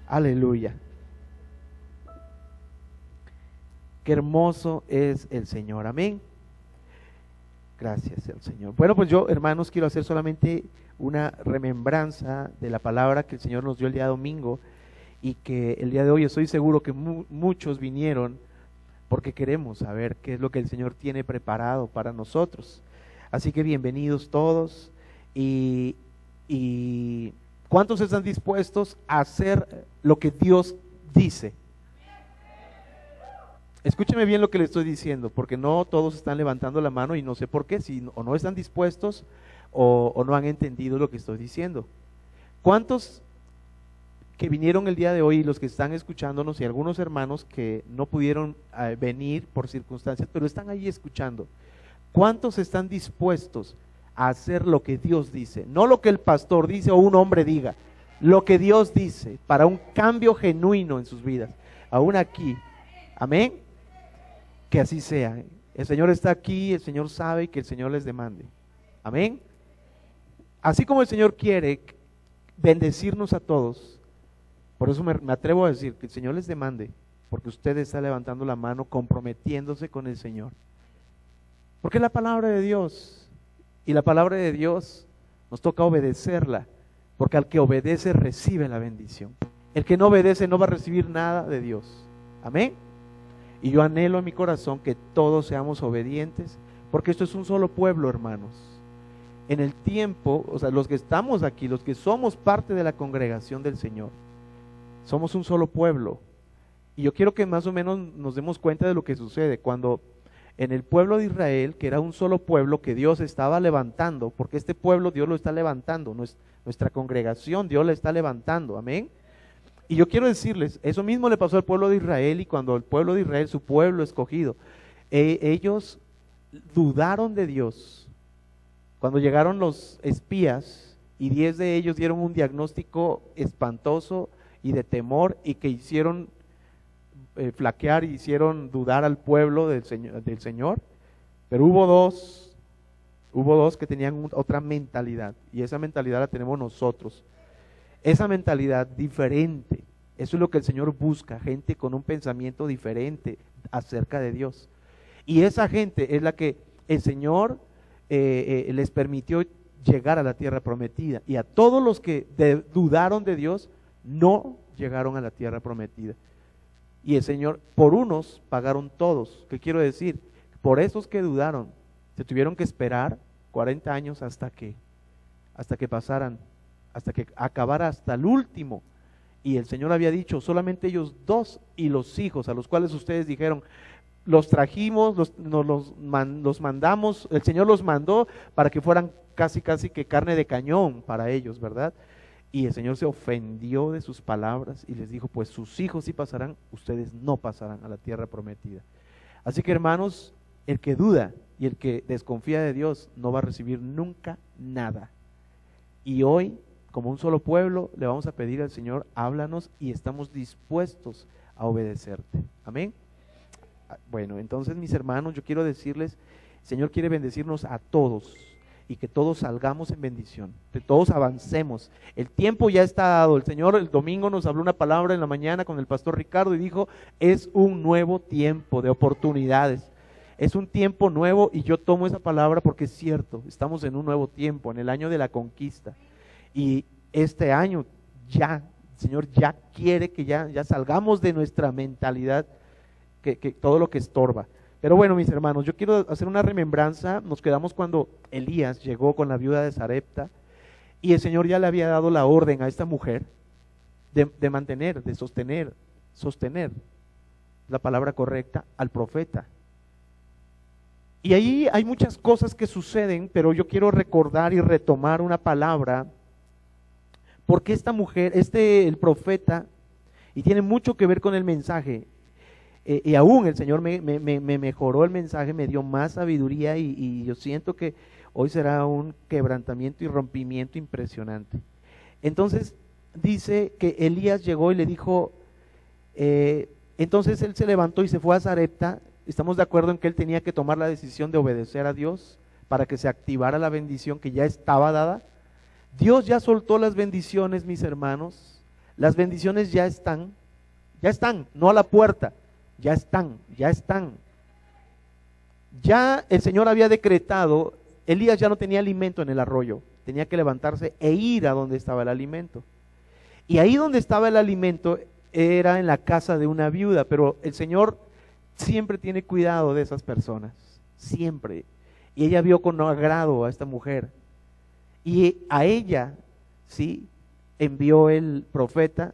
Aleluya. Qué hermoso es el Señor. Amén. Gracias al Señor. Bueno, pues yo, hermanos, quiero hacer solamente una remembranza de la palabra que el Señor nos dio el día domingo, y que el día de hoy estoy seguro que muchos vinieron porque queremos saber qué es lo que el Señor tiene preparado para nosotros. Así que bienvenidos todos. Y ¿cuántos están dispuestos a hacer lo que Dios dice? Escúcheme bien lo que le estoy diciendo, porque no todos están levantando la mano y no sé por qué, si o no están dispuestos o no han entendido lo que estoy diciendo. ¿Cuántos que vinieron el día de hoy, los que están escuchándonos, y algunos hermanos que no pudieron venir por circunstancias, pero están ahí escuchando? ¿Cuántos están dispuestos a hacer lo que Dios dice? No lo que el pastor dice o un hombre diga, lo que Dios dice, para un cambio genuino en sus vidas, aún aquí. Amén. Que así sea. El Señor está aquí, el Señor sabe, que el Señor les demande. Amén. Así como el Señor quiere bendecirnos a todos, por eso me atrevo a decir que el Señor les demande, porque usted está levantando la mano, comprometiéndose con el Señor. Porque es la palabra de Dios, y la palabra de Dios nos toca obedecerla, porque al que obedece recibe la bendición. El que no obedece no va a recibir nada de Dios. Amén. Y yo anhelo en mi corazón que todos seamos obedientes, porque esto es un solo pueblo, hermanos. En el tiempo, o sea, los que estamos aquí, los que somos parte de la congregación del Señor, somos un solo pueblo. Y yo quiero que más o menos nos demos cuenta de lo que sucede cuando en el pueblo de Israel, que era un solo pueblo que Dios estaba levantando, porque este pueblo Dios lo está levantando, nuestra congregación Dios la está levantando, amén. Y yo quiero decirles, eso mismo le pasó al pueblo de Israel, y cuando el pueblo de Israel, su pueblo escogido, ellos dudaron de Dios. Cuando llegaron los espías y 10 de ellos dieron un diagnóstico espantoso y de temor, y que hicieron flaquear y hicieron dudar al pueblo del Señor, pero hubo dos que tenían otra mentalidad, y esa mentalidad la tenemos nosotros. Esa mentalidad diferente, eso es lo que el Señor busca, gente con un pensamiento diferente acerca de Dios. Y esa gente es la que el Señor les permitió llegar a la tierra prometida. Y a todos los que dudaron de Dios, no llegaron a la tierra prometida. Y el Señor, por unos pagaron todos. ¿Qué quiero decir? Por esos que dudaron, se tuvieron que esperar 40 años hasta que pasaran, hasta que acabara hasta el último. Y el Señor había dicho, solamente ellos 2 y los hijos, a los cuales ustedes dijeron, los trajimos, los mandamos, el Señor los mandó para que fueran casi que carne de cañón para ellos, ¿verdad? Y el Señor se ofendió de sus palabras y les dijo, pues sus hijos sí pasarán, ustedes no pasarán a la tierra prometida. Así que, hermanos, el que duda y el que desconfía de Dios no va a recibir nunca nada. Y hoy, como un solo pueblo, le vamos a pedir al Señor, háblanos, y estamos dispuestos a obedecerte. Amén. Bueno, entonces, mis hermanos, yo quiero decirles, el Señor quiere bendecirnos a todos, y que todos salgamos en bendición, que todos avancemos. El tiempo ya está dado. El Señor el domingo nos habló una palabra en la mañana con el pastor Ricardo y dijo, es un nuevo tiempo de oportunidades, es un tiempo nuevo, y yo tomo esa palabra porque es cierto, estamos en un nuevo tiempo, en el año de la conquista, y este año ya, el Señor ya quiere que ya salgamos de nuestra mentalidad, que todo lo que estorba. Pero bueno, mis hermanos, yo quiero hacer una remembranza. Nos quedamos cuando Elías llegó con la viuda de Sarepta, y el Señor ya le había dado la orden a esta mujer de mantener, de sostener la palabra correcta al profeta. Y ahí hay muchas cosas que suceden, pero yo quiero recordar y retomar una palabra, porque esta mujer, el profeta, y tiene mucho que ver con el mensaje. Y aún el Señor me mejoró el mensaje, me dio más sabiduría, y yo siento que hoy será un quebrantamiento y rompimiento impresionante. Entonces dice que Elías llegó y le dijo, entonces él se levantó y se fue a Sarepta, ¿Estamos de acuerdo en que él tenía que tomar la decisión de obedecer a Dios para que se activara la bendición que ya estaba dada? Dios ya soltó las bendiciones, mis hermanos. Las bendiciones ya están, no a la puerta, ya están. Ya el Señor había decretado, Elías ya no tenía alimento en el arroyo, tenía que levantarse e ir a donde estaba el alimento. Y ahí donde estaba el alimento era en la casa de una viuda, pero el Señor siempre tiene cuidado de esas personas, siempre. Y ella vio con agrado a esta mujer. Y a ella, sí, envió el profeta.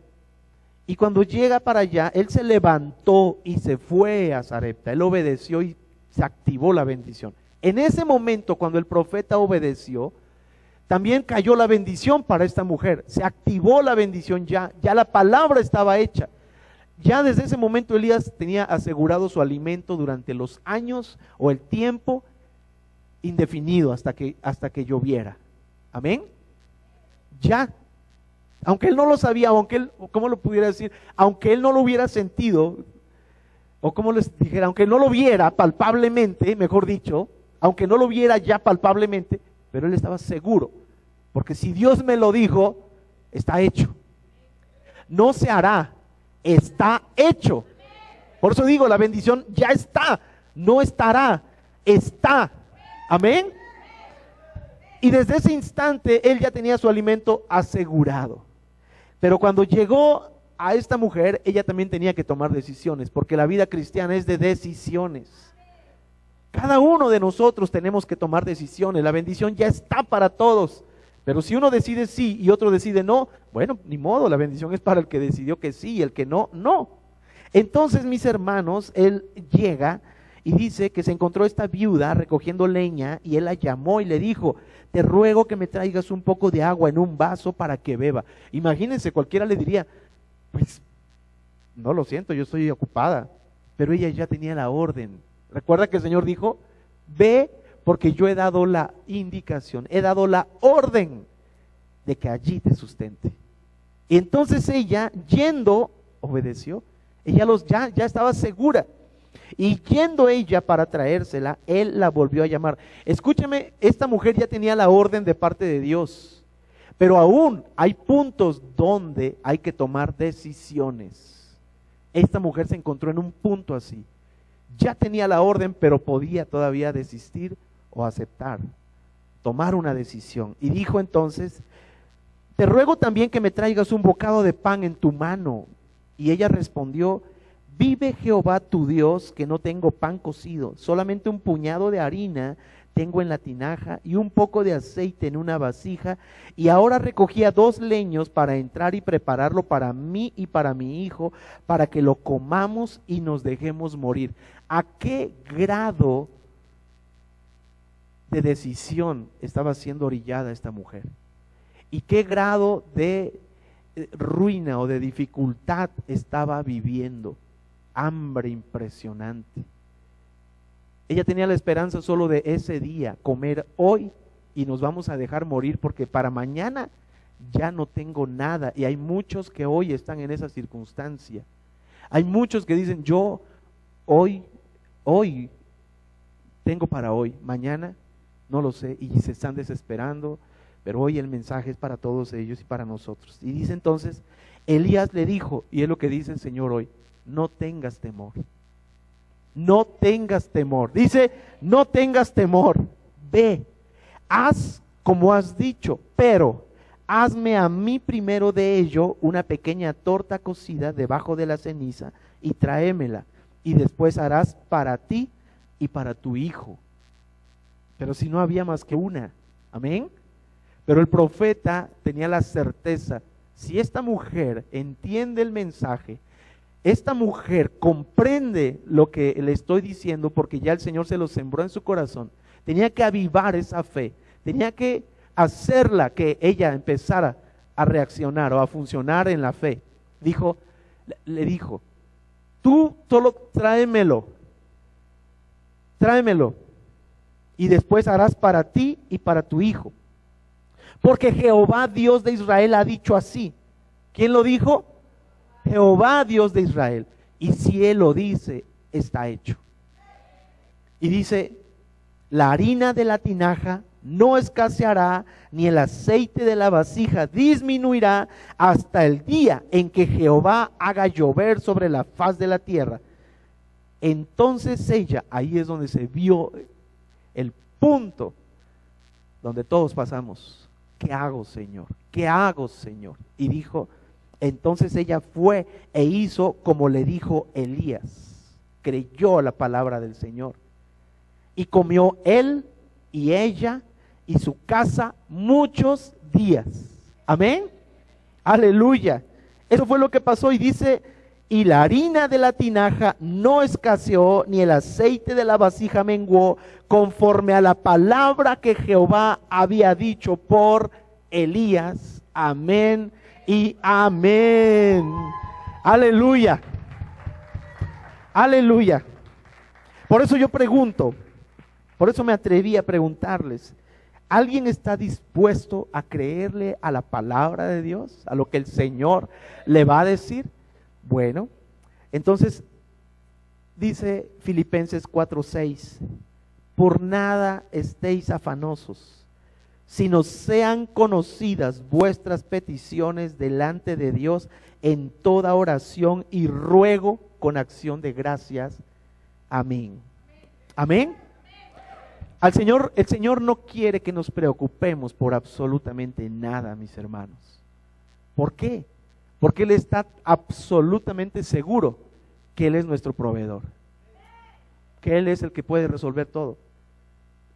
Y cuando llega para allá, él se levantó y se fue a Sarepta. Él obedeció y se activó la bendición. En ese momento, cuando el profeta obedeció, también cayó la bendición para esta mujer. Se activó la bendición ya la palabra estaba hecha. Ya desde ese momento Elías tenía asegurado su alimento durante los años o el tiempo indefinido hasta que lloviera. Amén. Ya, aunque él no lo sabía, aunque él, ¿cómo lo pudiera decir? Aunque él no lo hubiera sentido, o como les dijera, aunque no lo viera palpablemente, mejor dicho, aunque no lo viera ya palpablemente, pero él estaba seguro, porque si Dios me lo dijo, está hecho. No se hará, está hecho. Por eso digo, la bendición ya está, no estará, está. Amén. Y desde ese instante él ya tenía su alimento asegurado. Pero cuando llegó a esta mujer, ella también tenía que tomar decisiones, porque la vida cristiana es de decisiones. Cada uno de nosotros tenemos que tomar decisiones. La bendición ya está para todos. Pero si uno decide sí y otro decide no, bueno, ni modo, la bendición es para el que decidió que sí y el que no, no. Entonces, mis hermanos, él llega y dice que se encontró esta viuda recogiendo leña y él la llamó y le dijo: te ruego que me traigas un poco de agua en un vaso para que beba. Imagínense, cualquiera le diría: pues, no, lo siento, yo estoy ocupada. Pero ella ya tenía la orden. Recuerda que el Señor dijo: ve, porque yo he dado la indicación, he dado la orden de que allí te sustente. Y entonces ella, yendo, obedeció. Ella ya estaba segura. Y yendo ella para traérsela, él la volvió a llamar. Escúcheme, esta mujer ya tenía la orden de parte de Dios, pero aún hay puntos donde hay que tomar decisiones. Esta mujer se encontró en un punto así. Ya tenía la orden, pero podía todavía desistir o aceptar, tomar una decisión. Y dijo entonces: te ruego también que me traigas un bocado de pan en tu mano. Y ella respondió: vive Jehová tu Dios, que no tengo pan cocido, solamente un puñado de harina tengo en la tinaja y un poco de aceite en una vasija, y ahora recogía 2 leños para entrar y prepararlo para mí y para mi hijo, para que lo comamos y nos dejemos morir. ¿A qué grado de decisión estaba siendo orillada esta mujer? ¿Y qué grado de ruina o de dificultad estaba viviendo? Hambre impresionante. Ella tenía la esperanza solo de ese día, comer hoy y nos vamos a dejar morir, porque para mañana ya no tengo nada. Y hay muchos que hoy están en esa circunstancia. Hay muchos que dicen: yo hoy tengo para hoy, mañana no lo sé, y se están desesperando. Pero hoy el mensaje es para todos ellos y para nosotros. Y dice entonces, Elías le dijo, y es lo que dice el Señor hoy: no tengas temor. No tengas temor. Dice: no tengas temor. Ve, haz como has dicho, pero hazme a mí primero de ello una pequeña torta cocida debajo de la ceniza y tráemela, y después harás para ti y para tu hijo. Pero si no había más que una. Amén. Pero el profeta tenía la certeza: si esta mujer entiende el mensaje, esta mujer comprende lo que le estoy diciendo, porque ya el Señor se lo sembró en su corazón, tenía que avivar esa fe, tenía que hacerla que ella empezara a reaccionar o a funcionar en la fe. Le dijo: tú solo tráemelo, y después harás para ti y para tu hijo. Porque Jehová Dios de Israel ha dicho así. ¿Quién lo dijo? Jehová Dios de Israel. Y si Él lo dice, está hecho. Y dice, la harina de la tinaja no escaseará, ni el aceite de la vasija disminuirá hasta el día en que Jehová haga llover sobre la faz de la tierra. Entonces ella, ahí es donde se vio el punto donde todos pasamos. ¿Qué hago, Señor? ¿Qué hago, Señor? Y dijo, entonces ella fue e hizo como le dijo Elías. Creyó la palabra del Señor. Y comió él y ella y su casa muchos días. Amén. Aleluya. Eso fue lo que pasó y dice, y la harina de la tinaja no escaseó, ni el aceite de la vasija menguó, conforme a la palabra que Jehová había dicho por Elías. Amén y amén. Aleluya. Aleluya. Por eso yo pregunto, por eso me atreví a preguntarles, ¿alguien está dispuesto a creerle a la palabra de Dios, a lo que el Señor le va a decir? Bueno, entonces dice Filipenses 4:6, por nada estéis afanosos, sino sean conocidas vuestras peticiones delante de Dios en toda oración y ruego con acción de gracias. Amén. Amén. El Señor no quiere que nos preocupemos por absolutamente nada, mis hermanos. ¿Por qué? Porque Él está absolutamente seguro que Él es nuestro proveedor, que Él es el que puede resolver todo.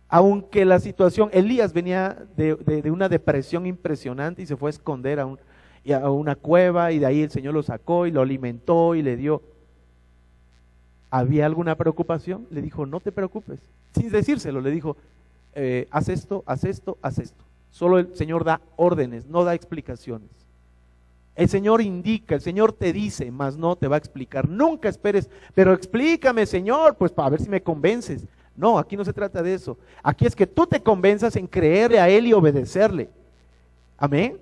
Aunque la situación, Elías venía de una depresión impresionante y se fue a esconder a una cueva, y de ahí el Señor lo sacó y lo alimentó y le dio. ¿Había alguna preocupación? Le dijo, no te preocupes. Sin decírselo, le dijo, haz esto, haz esto, haz esto. Solo el Señor da órdenes, no da explicaciones. El Señor indica, el Señor te dice, mas no te va a explicar. Nunca esperes, pero explícame, Señor, pues para ver si me convences. No, aquí no se trata de eso. Aquí es que tú te convenzas en creerle a Él y obedecerle. Amén.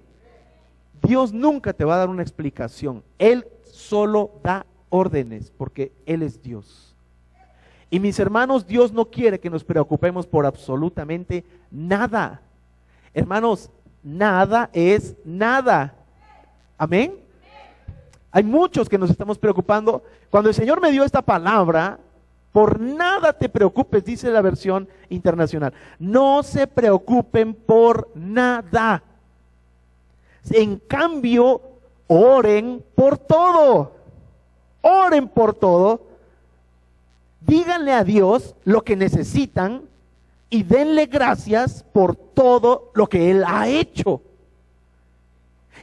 Dios nunca te va a dar una explicación. Él solo da órdenes, porque Él es Dios. Y mis hermanos, Dios no quiere que nos preocupemos por absolutamente nada. Hermanos, nada es nada. Amén. Hay muchos que nos estamos preocupando. Cuando el Señor me dio esta palabra, por nada te preocupes, dice la versión internacional. No se preocupen por nada. En cambio, oren por todo. Oren por todo, díganle a Dios lo que necesitan y denle gracias por todo lo que Él ha hecho.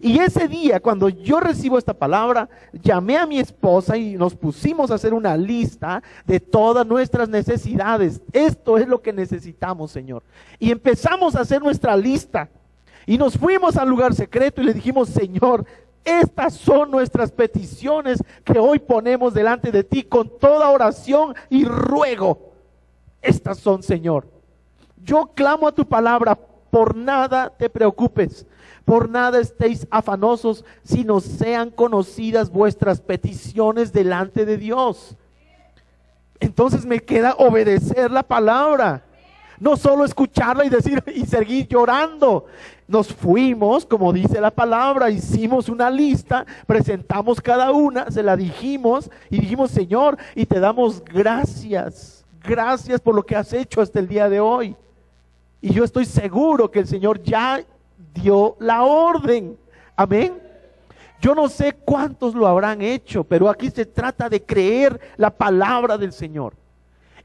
Y ese día, cuando yo recibo esta palabra, llamé a mi esposa y nos pusimos a hacer una lista de todas nuestras necesidades. Esto es lo que necesitamos, Señor. Y empezamos a hacer nuestra lista y nos fuimos al lugar secreto y le dijimos, Señor, estas son nuestras peticiones que hoy ponemos delante de ti con toda oración y ruego. Estas son, Señor. Yo clamo a tu palabra, por nada te preocupes, por nada estéis afanosos, sino sean conocidas vuestras peticiones delante de Dios. Entonces me queda obedecer la palabra. No solo escucharla y decir y seguir llorando. Nos fuimos, como dice la palabra, hicimos una lista, presentamos cada una, se la dijimos y dijimos, Señor, y te damos gracias. Gracias por lo que has hecho hasta el día de hoy. Y yo estoy seguro que el Señor ya dio la orden. Amén. Yo no sé cuántos lo habrán hecho, pero aquí se trata de creer la palabra del Señor.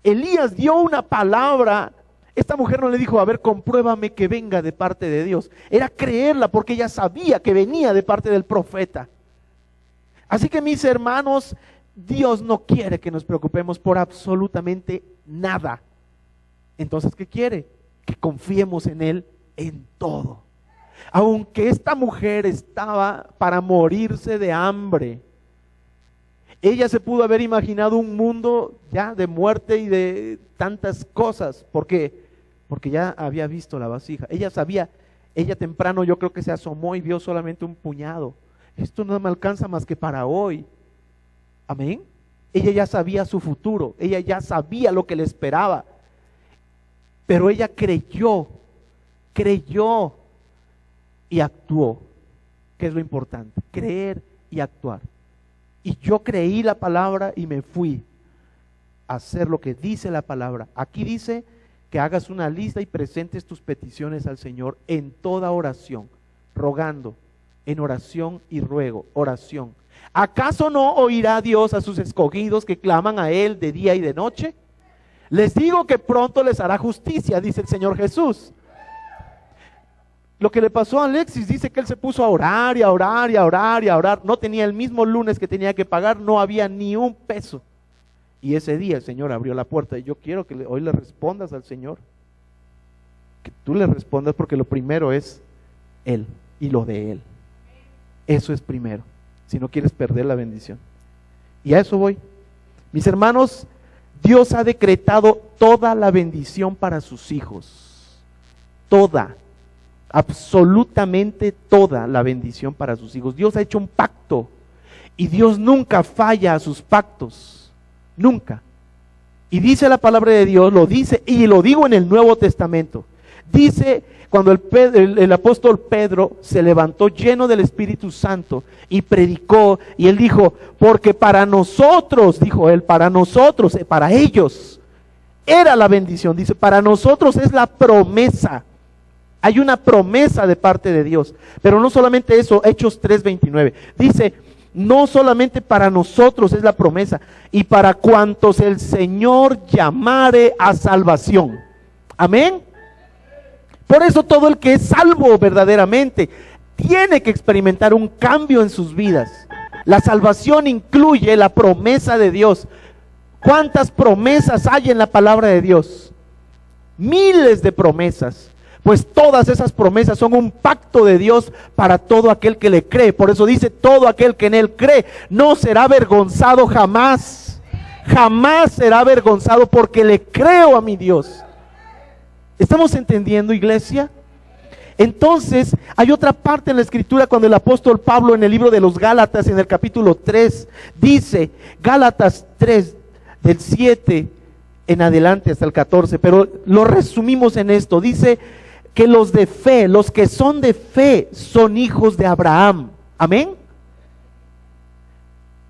Elías dio una palabra. Esta mujer no le dijo, a ver, compruébame que venga de parte de Dios. Era creerla porque ella sabía que venía de parte del profeta. Así que mis hermanos, Dios no quiere que nos preocupemos por absolutamente nada. Entonces, ¿qué quiere? Que confiemos en Él en todo. Aunque esta mujer estaba para morirse de hambre, ella se pudo haber imaginado un mundo ya de muerte y de tantas cosas. ¿Por qué? Porque ya había visto la vasija. Ella sabía, ella temprano yo creo que se asomó y vio solamente un puñado. Esto no me alcanza más que para hoy. Amén. ella ya sabía su futuro, ella ya sabía lo que le esperaba, pero ella creyó y actuó, que es lo importante, creer y actuar. Y yo creí la palabra y me fui a hacer lo que dice la palabra. Aquí dice que hagas una lista y presentes tus peticiones al Señor en toda oración, rogando, en oración y ruego, oración. ¿Acaso no oirá Dios a sus escogidos que claman a Él de día y de noche? Les digo que pronto les hará justicia, dice el Señor Jesús. Lo que le pasó a Alexis, dice que él se puso a orar y a orar y a orar y a orar. No tenía el mismo lunes que tenía que pagar, no había ni un peso. Y ese día el Señor abrió la puerta. Y yo quiero que hoy le respondas al Señor. Que tú le respondas, porque lo primero es Él y lo de Él. Eso es primero, si no quieres perder la bendición. Y a eso voy. Mis hermanos, Dios ha decretado toda la bendición para sus hijos. Toda, absolutamente toda la bendición para sus hijos. Dios ha hecho un pacto y Dios nunca falla a sus pactos, nunca. Y dice la palabra de Dios, lo dice, y lo digo en el Nuevo Testamento. Dice, cuando el apóstol Pedro se levantó lleno del Espíritu Santo y predicó, y él dijo, porque para nosotros, dijo él, para nosotros, para ellos, era la bendición. Dice, para nosotros es la promesa. Hay una promesa de parte de Dios. Pero no solamente eso, Hechos 3:29. Dice, no solamente para nosotros es la promesa, y para cuantos el Señor llamare a salvación. Amén. Por eso todo el que es salvo verdaderamente tiene que experimentar un cambio en sus vidas. La salvación incluye la promesa de Dios. ¿Cuántas promesas hay en la palabra de Dios? Miles de promesas. Pues todas esas promesas son un pacto de Dios para todo aquel que le cree. Por eso dice, todo aquel que en Él cree no será avergonzado jamás. Jamás será avergonzado, porque le creo a mi Dios. ¿Estamos entendiendo, iglesia? Entonces, hay otra parte en la Escritura cuando el apóstol Pablo en el libro de los Gálatas, en el capítulo 3, dice, Gálatas 3, del 7 en adelante hasta el 14, pero lo resumimos en esto. Dice que los de fe, los que son de fe, son hijos de Abraham. Amén.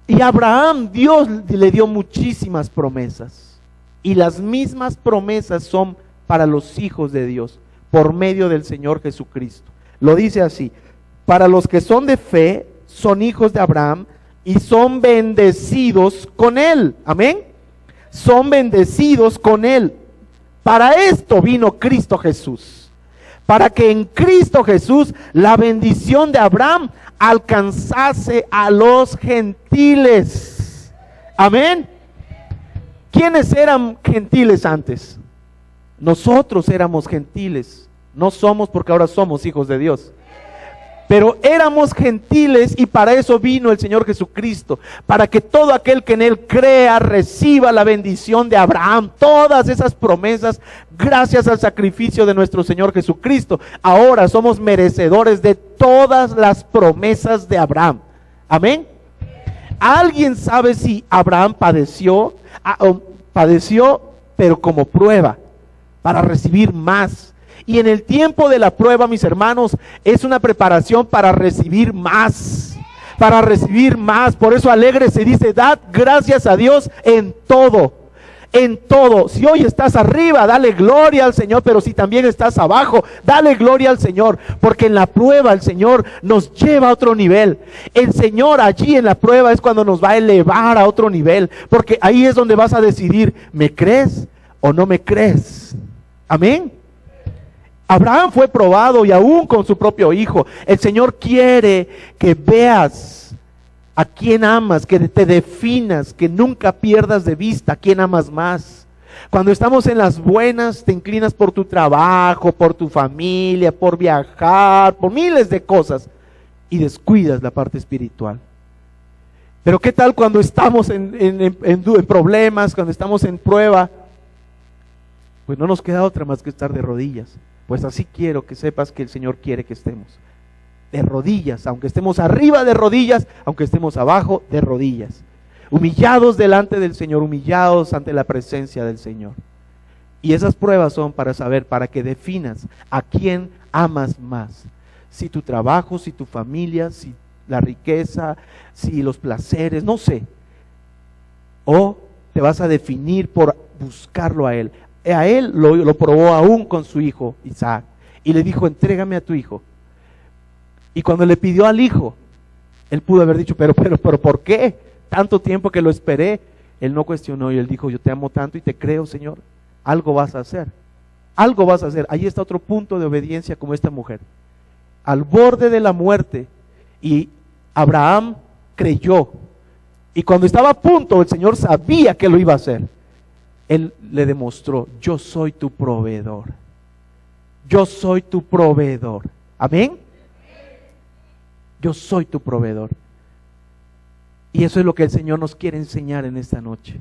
Y a Abraham Dios le dio muchísimas promesas, y las mismas promesas son para los hijos de Dios, por medio del Señor Jesucristo. Lo dice así: para los que son de fe, son hijos de Abraham, y son bendecidos con Él. Amén. Son bendecidos con Él. Para esto vino Cristo Jesús, para que en Cristo Jesús la bendición de Abraham alcanzase a los gentiles. Amén. ¿Quiénes eran gentiles antes? Nosotros éramos gentiles. No somos, porque ahora somos hijos de Dios. Pero éramos gentiles, y para eso vino el Señor Jesucristo, para que todo aquel que en Él crea reciba la bendición de Abraham. Todas esas promesas, gracias al sacrificio de nuestro Señor Jesucristo, ahora somos merecedores de todas las promesas de Abraham. Amén. ¿Alguien sabe si Abraham padeció? Padeció, pero como prueba, para recibir más. Y en el tiempo de la prueba, mis hermanos, es una preparación para recibir más. Para recibir más. Por eso alegre se dice, dad gracias a Dios en todo. En todo. Si hoy estás arriba, dale gloria al Señor. Pero si también estás abajo, dale gloria al Señor. Porque en la prueba el Señor nos lleva a otro nivel. El Señor allí en la prueba es cuando nos va a elevar a otro nivel. Porque ahí es donde vas a decidir, ¿me crees o no me crees? Amén. Abraham fue probado, y aún con su propio hijo. El Señor quiere que veas a quién amas, que te definas, que nunca pierdas de vista a quién amas más. Cuando estamos en las buenas, te inclinas por tu trabajo, por tu familia, por viajar, por miles de cosas, y descuidas la parte espiritual. Pero ¿qué tal cuando estamos en problemas, cuando estamos en prueba? Pues no nos queda otra más que estar de rodillas. Pues así quiero que sepas que el Señor quiere que estemos de rodillas, aunque estemos arriba de rodillas, aunque estemos abajo de rodillas. humillados delante del Señor, humillados ante la presencia del Señor. Y esas pruebas son para saber, para que definas a quién amas más. Si tu trabajo, si tu familia, si la riqueza, si los placeres, no sé. O te vas a definir por buscarlo a Él. A Él lo probó aún con su hijo Isaac. Y le dijo, entrégame a tu hijo. Y cuando le pidió al hijo, él pudo haber dicho, pero ¿por qué? Tanto tiempo que lo esperé. Él no cuestionó y él dijo, yo te amo tanto y te creo, Señor. Algo vas a hacer. Algo vas a hacer. Ahí está otro punto de obediencia como esta mujer. Al borde de la muerte. Y Abraham creyó. Y cuando estaba a punto, el Señor sabía que lo iba a hacer. Él le demostró, yo soy tu proveedor. Yo soy tu proveedor. Amén. Yo soy tu proveedor. Y eso es lo que el Señor nos quiere enseñar en esta noche.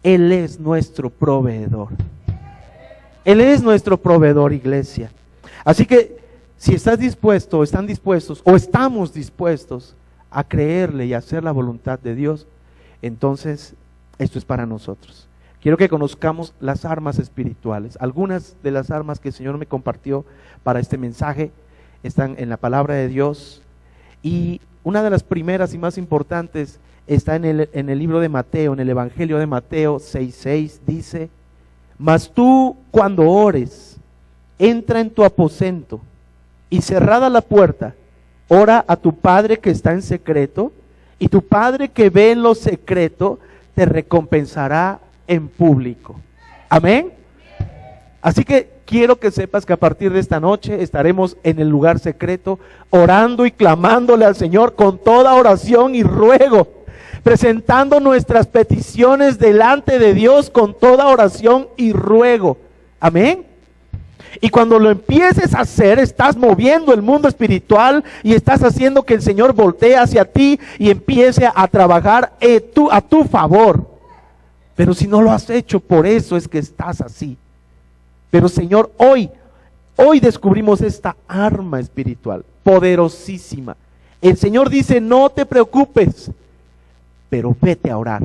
Él es nuestro proveedor. Él es nuestro proveedor, iglesia. Así que si estás dispuesto, están dispuestos, o estamos dispuestos a creerle y a hacer la voluntad de Dios, entonces esto es para nosotros. Quiero que conozcamos las armas espirituales. Algunas de las armas que el Señor me compartió para este mensaje están en la palabra de Dios. Y una de las primeras y más importantes está en el libro de Mateo, en el Evangelio de Mateo 6:6, dice, mas tú cuando ores, entra en tu aposento y cerrada la puerta, ora a tu Padre que está en secreto, y tu Padre que ve en lo secreto te recompensará en público. Amén. Así que quiero que sepas que a partir de esta noche estaremos en el lugar secreto, orando y clamándole al Señor con toda oración y ruego, presentando nuestras peticiones delante de Dios con toda oración y ruego. Amén. Y cuando lo empieces a hacer, estás moviendo el mundo espiritual y estás haciendo que el Señor voltee hacia ti y empiece a trabajar a tu favor. Pero si no lo has hecho, por eso es que estás así. Pero Señor, hoy descubrimos esta arma espiritual, poderosísima. El Señor dice, no te preocupes, pero vete a orar.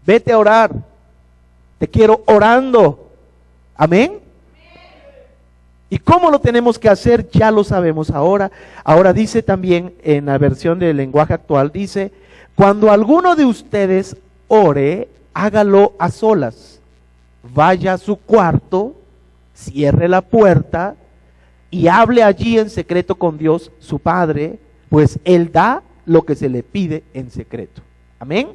Vete a orar. Te quiero orando. Amén. ¿Y cómo lo tenemos que hacer? Ya lo sabemos ahora. Ahora dice también en la versión del lenguaje actual, dice, cuando alguno de ustedes ore, hágalo a solas. Vaya a su cuarto, cierre la puerta y hable allí en secreto con Dios, su Padre, pues Él da lo que se le pide en secreto. Amén.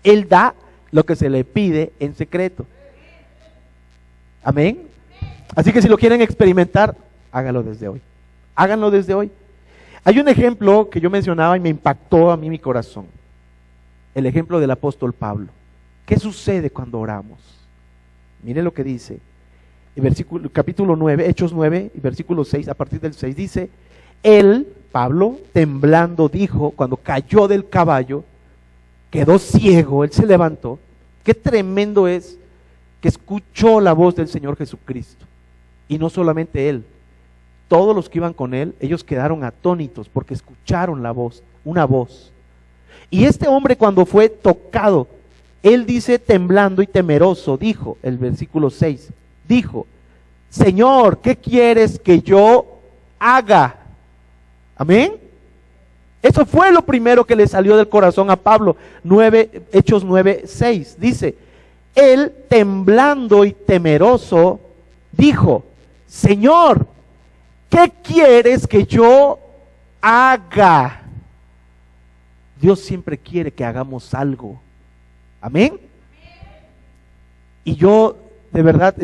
Él da lo que se le pide en secreto. Amén. Así que si lo quieren experimentar, háganlo desde hoy. Háganlo desde hoy. Hay un ejemplo que yo mencionaba y me impactó a mí mi corazón. El ejemplo del apóstol Pablo. ¿Qué sucede cuando oramos? Mire lo que dice, capítulo 9, Hechos 9, y versículo 6, a partir del 6, dice, él, Pablo, temblando, dijo, cuando cayó del caballo, quedó ciego, él se levantó. Qué tremendo es que escuchó la voz del Señor Jesucristo. Y no solamente él, todos los que iban con él, ellos quedaron atónitos porque escucharon la voz, una voz. Y este hombre cuando fue tocado, él dice temblando y temeroso, dijo, el versículo 6, dijo, Señor, ¿qué quieres que yo haga? Amén. Eso fue lo primero que le salió del corazón a Pablo. Hechos 9:6, dice, él temblando y temeroso, dijo, Señor, ¿qué quieres que yo haga? Dios siempre quiere que hagamos algo. Amén. Y yo, de verdad,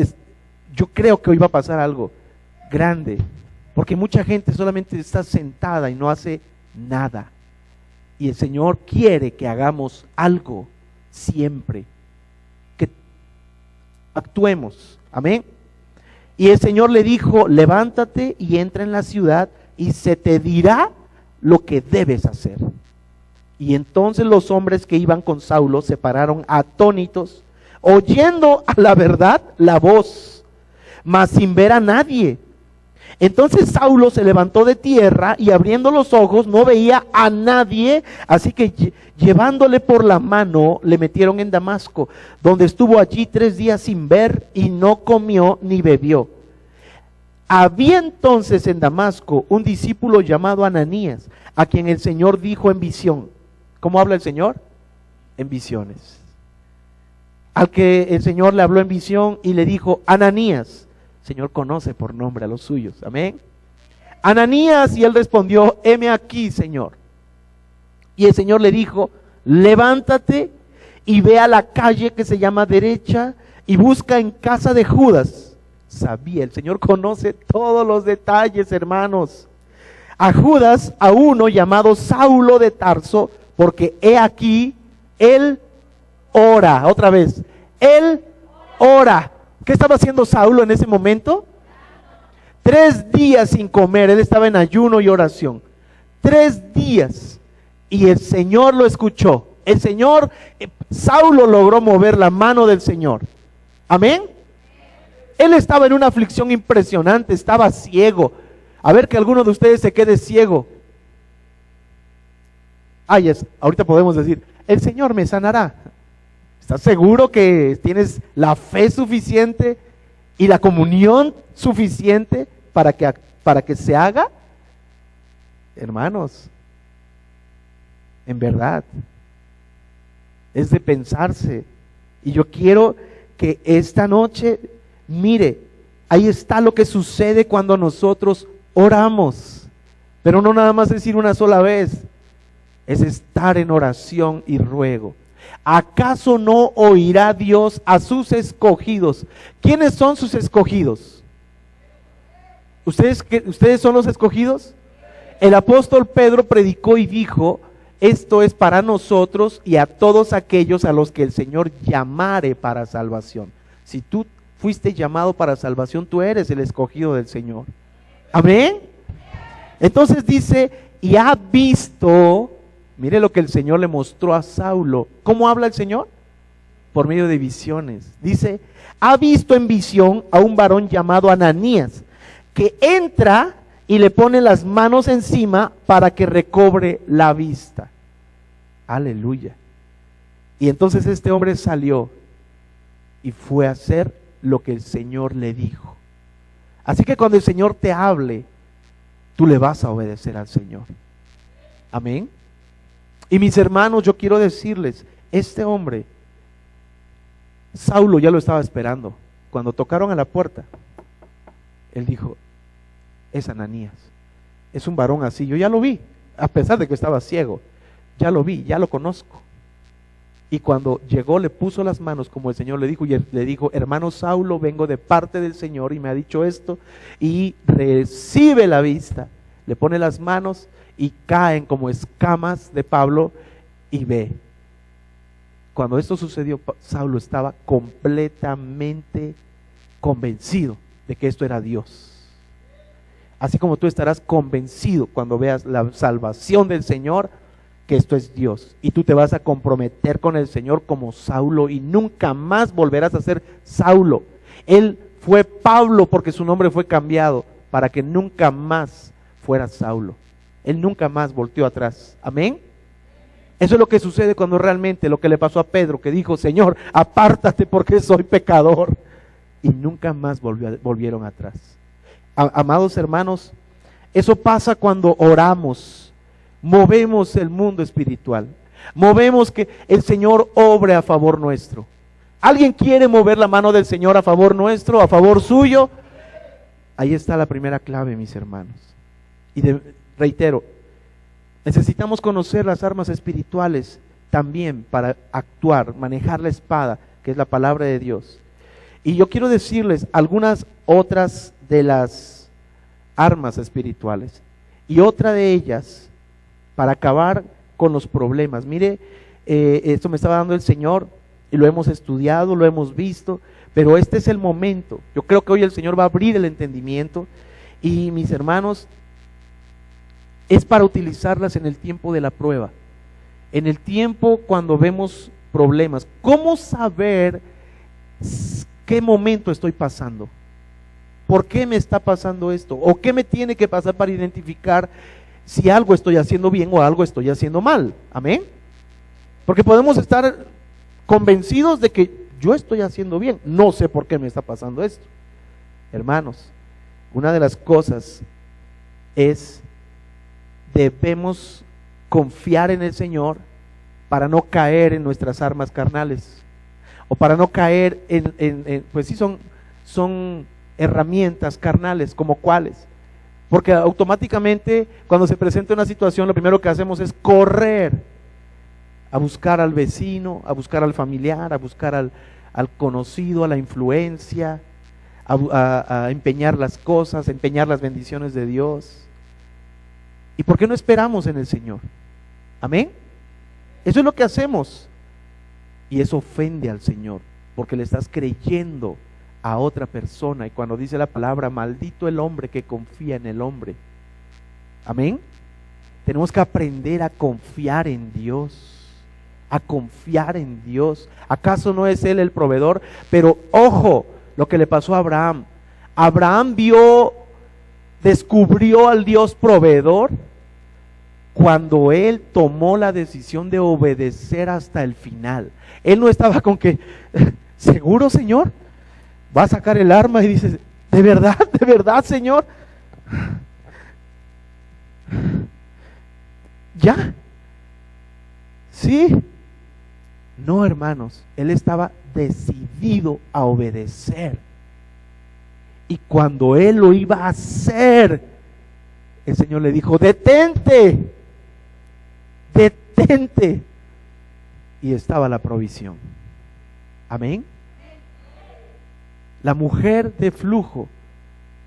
yo creo que hoy va a pasar algo grande, porque mucha gente solamente está sentada y no hace nada. Y el Señor quiere que hagamos algo siempre, que actuemos. Amén. Y el Señor le dijo, levántate y entra en la ciudad y se te dirá lo que debes hacer. Y entonces los hombres que iban con Saulo se pararon atónitos, oyendo a la verdad la voz, mas sin ver a nadie. Entonces Saulo se levantó de tierra y abriendo los ojos no veía a nadie, así que llevándole por la mano le metieron en Damasco, donde estuvo allí 3 días sin ver y no comió ni bebió. Había entonces en Damasco un discípulo llamado Ananías, a quien el Señor dijo en visión. ¿Cómo habla el Señor? En visiones. Al que el Señor le habló en visión y le dijo, Ananías. El Señor conoce por nombre a los suyos, amén. Ananías, y él respondió, heme aquí, Señor. Y el Señor le dijo, levántate y ve a la calle que se llama derecha y busca en casa de Judas. Sabía, el Señor conoce todos los detalles, hermanos. A Judas, a uno llamado Saulo de Tarso, porque he aquí, él ora, otra vez, él ora. ¿Qué estaba haciendo Saulo en ese momento? 3 días sin comer, él estaba en ayuno y oración. 3 días. Y el Señor lo escuchó. El Señor, Saulo logró mover la mano del Señor. Amén. Él estaba en una aflicción impresionante, estaba ciego. A ver que alguno de ustedes se quede ciego. Ahorita podemos decir, el Señor me sanará. ¿Estás seguro que tienes la fe suficiente y la comunión suficiente para que se haga? Hermanos, en verdad, es de pensarse. Y yo quiero que esta noche, mire, ahí está lo que sucede cuando nosotros oramos. Pero no nada más decir una sola vez, es estar en oración y ruego. ¿Acaso no oirá Dios a sus escogidos? ¿Quiénes son sus escogidos? ¿Ustedes son los escogidos? El apóstol Pedro predicó y dijo, esto es para nosotros y a todos aquellos a los que el Señor llamare para salvación. Si tú fuiste llamado para salvación, tú eres el escogido del Señor. Amén. Entonces dice, y ha visto. Mire lo que el Señor le mostró a Saulo. ¿Cómo habla el Señor? Por medio de visiones. Dice, ha visto en visión a un varón llamado Ananías, que entra y le pone las manos encima para que recobre la vista. Aleluya. Y entonces este hombre salió y fue a hacer lo que el Señor le dijo. Así que cuando el Señor te hable, tú le vas a obedecer al Señor. Amén. Y mis hermanos, yo quiero decirles, este hombre, Saulo ya lo estaba esperando. Cuando tocaron a la puerta, él dijo, es Ananías, es un varón así, yo ya lo vi, a pesar de que estaba ciego, ya lo vi, ya lo conozco. Y cuando llegó le puso las manos como el Señor le dijo, y le dijo, hermano Saulo, vengo de parte del Señor y me ha dicho esto, y recibe la vista. Le pone las manos y caen como escamas de Pablo y ve. Cuando esto sucedió, Saulo estaba completamente convencido de que esto era Dios. Así como tú estarás convencido cuando veas la salvación del Señor, que esto es Dios. Y tú te vas a comprometer con el Señor como Saulo y nunca más volverás a ser Saulo. Él fue Pablo porque su nombre fue cambiado para que nunca más fuera Saulo. Él nunca más volteó atrás. Amén. Eso es lo que sucede cuando realmente lo que le pasó a Pedro, que dijo, Señor, apártate porque soy pecador. Y nunca más volvieron atrás. Amados hermanos, eso pasa cuando oramos, movemos el mundo espiritual, movemos que el Señor obre a favor nuestro. ¿Alguien quiere mover la mano del Señor a favor nuestro, a favor suyo? Ahí está la primera clave, mis hermanos. Y reitero, necesitamos conocer las armas espirituales también para actuar, manejar la espada, que es la palabra de Dios. Y yo quiero decirles algunas otras de las armas espirituales. Y otra de ellas, para acabar con los problemas. Mire, esto me estaba dando el Señor y lo hemos estudiado, lo hemos visto, pero este es el momento. Yo creo que hoy el Señor va a abrir el entendimiento y mis hermanos, es para utilizarlas en el tiempo de la prueba, en el tiempo cuando vemos problemas. ¿Cómo saber qué momento estoy pasando? ¿por qué me está pasando esto? ¿O qué me tiene que pasar para identificar si algo estoy haciendo bien o algo estoy haciendo mal? Amén. Porque podemos estar convencidos de que yo estoy haciendo bien, no sé por qué me está pasando esto. Hermanos, una de las cosas es, debemos confiar en el Señor para no caer en nuestras armas carnales, o para no caer pues sí, son herramientas carnales, como cuáles, porque automáticamente cuando se presenta una situación, lo primero que hacemos es correr a buscar al vecino, a buscar al familiar, a buscar al conocido, a la influencia, a empeñar las cosas, a empeñar las bendiciones de Dios. ¿Y por qué no esperamos en el Señor? Amén. Eso es lo que hacemos, y eso ofende al Señor, porque le estás creyendo a otra persona. Y cuando dice la palabra, maldito el hombre que confía en el hombre. Amén. Tenemos que aprender a confiar en Dios, a confiar en Dios. ¿Acaso no es Él el proveedor? Pero ojo, lo que le pasó a Abraham. Abraham descubrió al Dios proveedor cuando él tomó la decisión de obedecer hasta el final. Él no estaba con que, ¿seguro, Señor? Va a sacar el arma y dice, ¿de verdad, Señor? ¿Ya? ¿Sí? No, hermanos, él estaba decidido a obedecer. Y cuando él lo iba a hacer, el Señor le dijo, detente. Y estaba la provisión. Amén. La mujer de flujo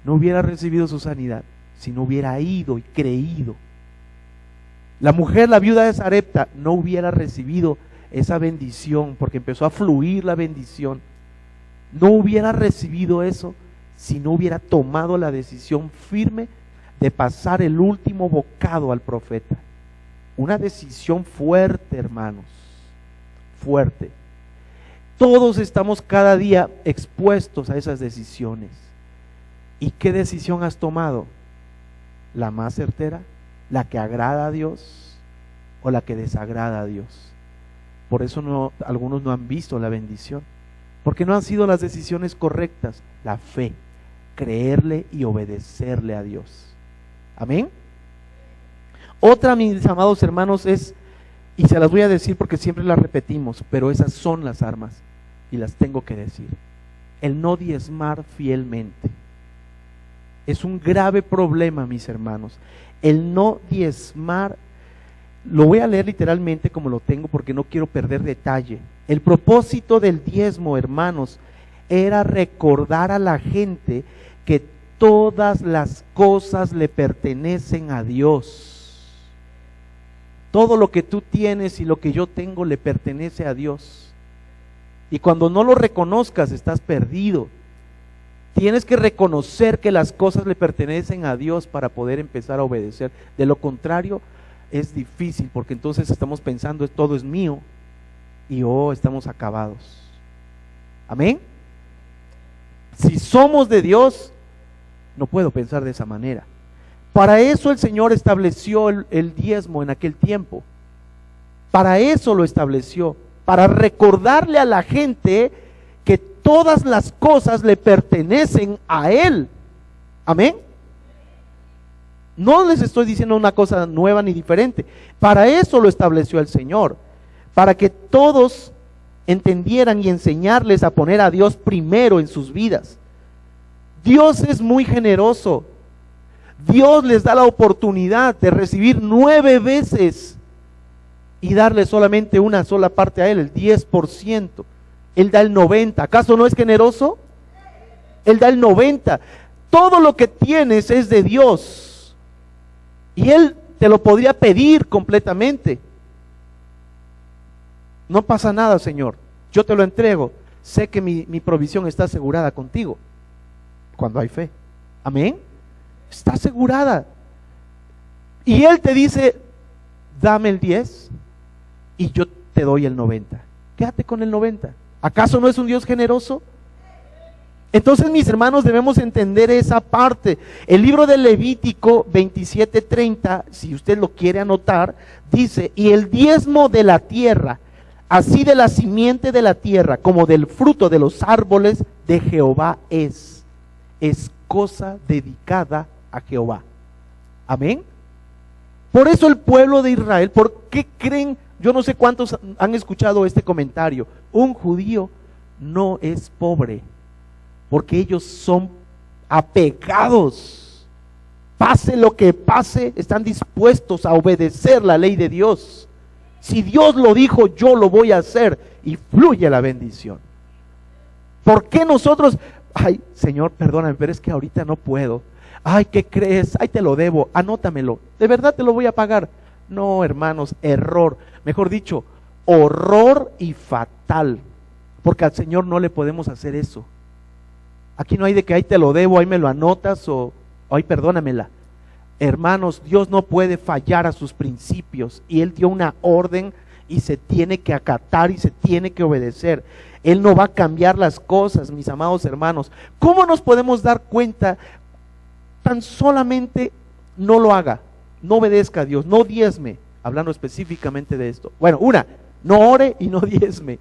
no hubiera recibido su sanidad si no hubiera ido y creído. La mujer, la viuda de Sarepta, no hubiera recibido esa bendición, porque empezó a fluir la bendición. No hubiera recibido eso si no hubiera tomado la decisión firme de pasar el último bocado al profeta. Una decisión fuerte, hermanos, fuerte. Todos estamos cada día expuestos a esas decisiones. ¿Y qué decisión has tomado? ¿La más certera? ¿La que agrada a Dios o la que desagrada a Dios? Por eso algunos no han visto la bendición, porque no han sido las decisiones correctas. La fe, creerle y obedecerle a Dios. Amén. Otra, mis amados hermanos, es, y se las voy a decir porque siempre las repetimos, pero esas son las armas y las tengo que decir: el no diezmar fielmente. Es un grave problema, mis hermanos, el no diezmar. Lo voy a leer literalmente como lo tengo porque no quiero perder detalle. El propósito del diezmo, hermanos, era recordar a la gente que todas las cosas le pertenecen a Dios. Todo lo que tú tienes y lo que yo tengo le pertenece a Dios. Y cuando no lo reconozcas, estás perdido. Tienes que reconocer que las cosas le pertenecen a Dios para poder empezar a obedecer. De lo contrario, es difícil, porque entonces estamos pensando, todo es mío, y estamos acabados. Amén. Si somos de Dios, no puedo pensar de esa manera. Para eso el Señor estableció el diezmo en aquel tiempo. Para eso lo estableció, para recordarle a la gente que todas las cosas le pertenecen a Él. Amén. No les estoy diciendo una cosa nueva ni diferente. Para eso lo estableció el Señor, para que todos entendieran y enseñarles a poner a Dios primero en sus vidas. Dios es muy generoso. Dios les da la oportunidad de recibir 9 veces y darle solamente una sola parte a Él, el 10%. Él da el 90%. ¿Acaso no es generoso? Él da el 90%. Todo lo que tienes es de Dios y Él te lo podría pedir completamente. No pasa nada, Señor, yo te lo entrego. Sé que mi provisión está asegurada contigo. Cuando hay fe. Amén. Está asegurada. Y Él te dice, dame el 10 y yo te doy el 90. Quédate con el 90. ¿Acaso no es un Dios generoso? Entonces, mis hermanos, debemos entender esa parte. El libro de Levítico 27:30, si usted lo quiere anotar, dice: y el diezmo de la tierra, así de la simiente de la tierra como del fruto de los árboles de Jehová es cosa dedicada a Jehová. Amén. Por eso el pueblo de Israel, ¿por qué creen? Yo no sé cuántos han escuchado este comentario: un judío no es pobre, porque ellos son apegados. Pase lo que pase, están dispuestos a obedecer la ley de Dios. Si Dios lo dijo, yo lo voy a hacer, y fluye la bendición. ¿Por qué nosotros? Ay, Señor, perdóname, pero es que ahorita no puedo. Ay, ¿qué crees? Ay, te lo debo, anótamelo. ¿De verdad te lo voy a pagar? No, hermanos, error. Mejor dicho, horror y fatal. Porque al Señor no le podemos hacer eso. Aquí no hay de que ahí te lo debo, ahí me lo anotas o ay, perdónamela. Hermanos, Dios no puede fallar a sus principios, y Él dio una orden y se tiene que acatar y se tiene que obedecer. Él no va a cambiar las cosas, mis amados hermanos. ¿Cómo nos podemos dar cuenta? Tan solamente no lo haga, no obedezca a Dios, no diezme, hablando específicamente de esto. Bueno, no ore y no diezme.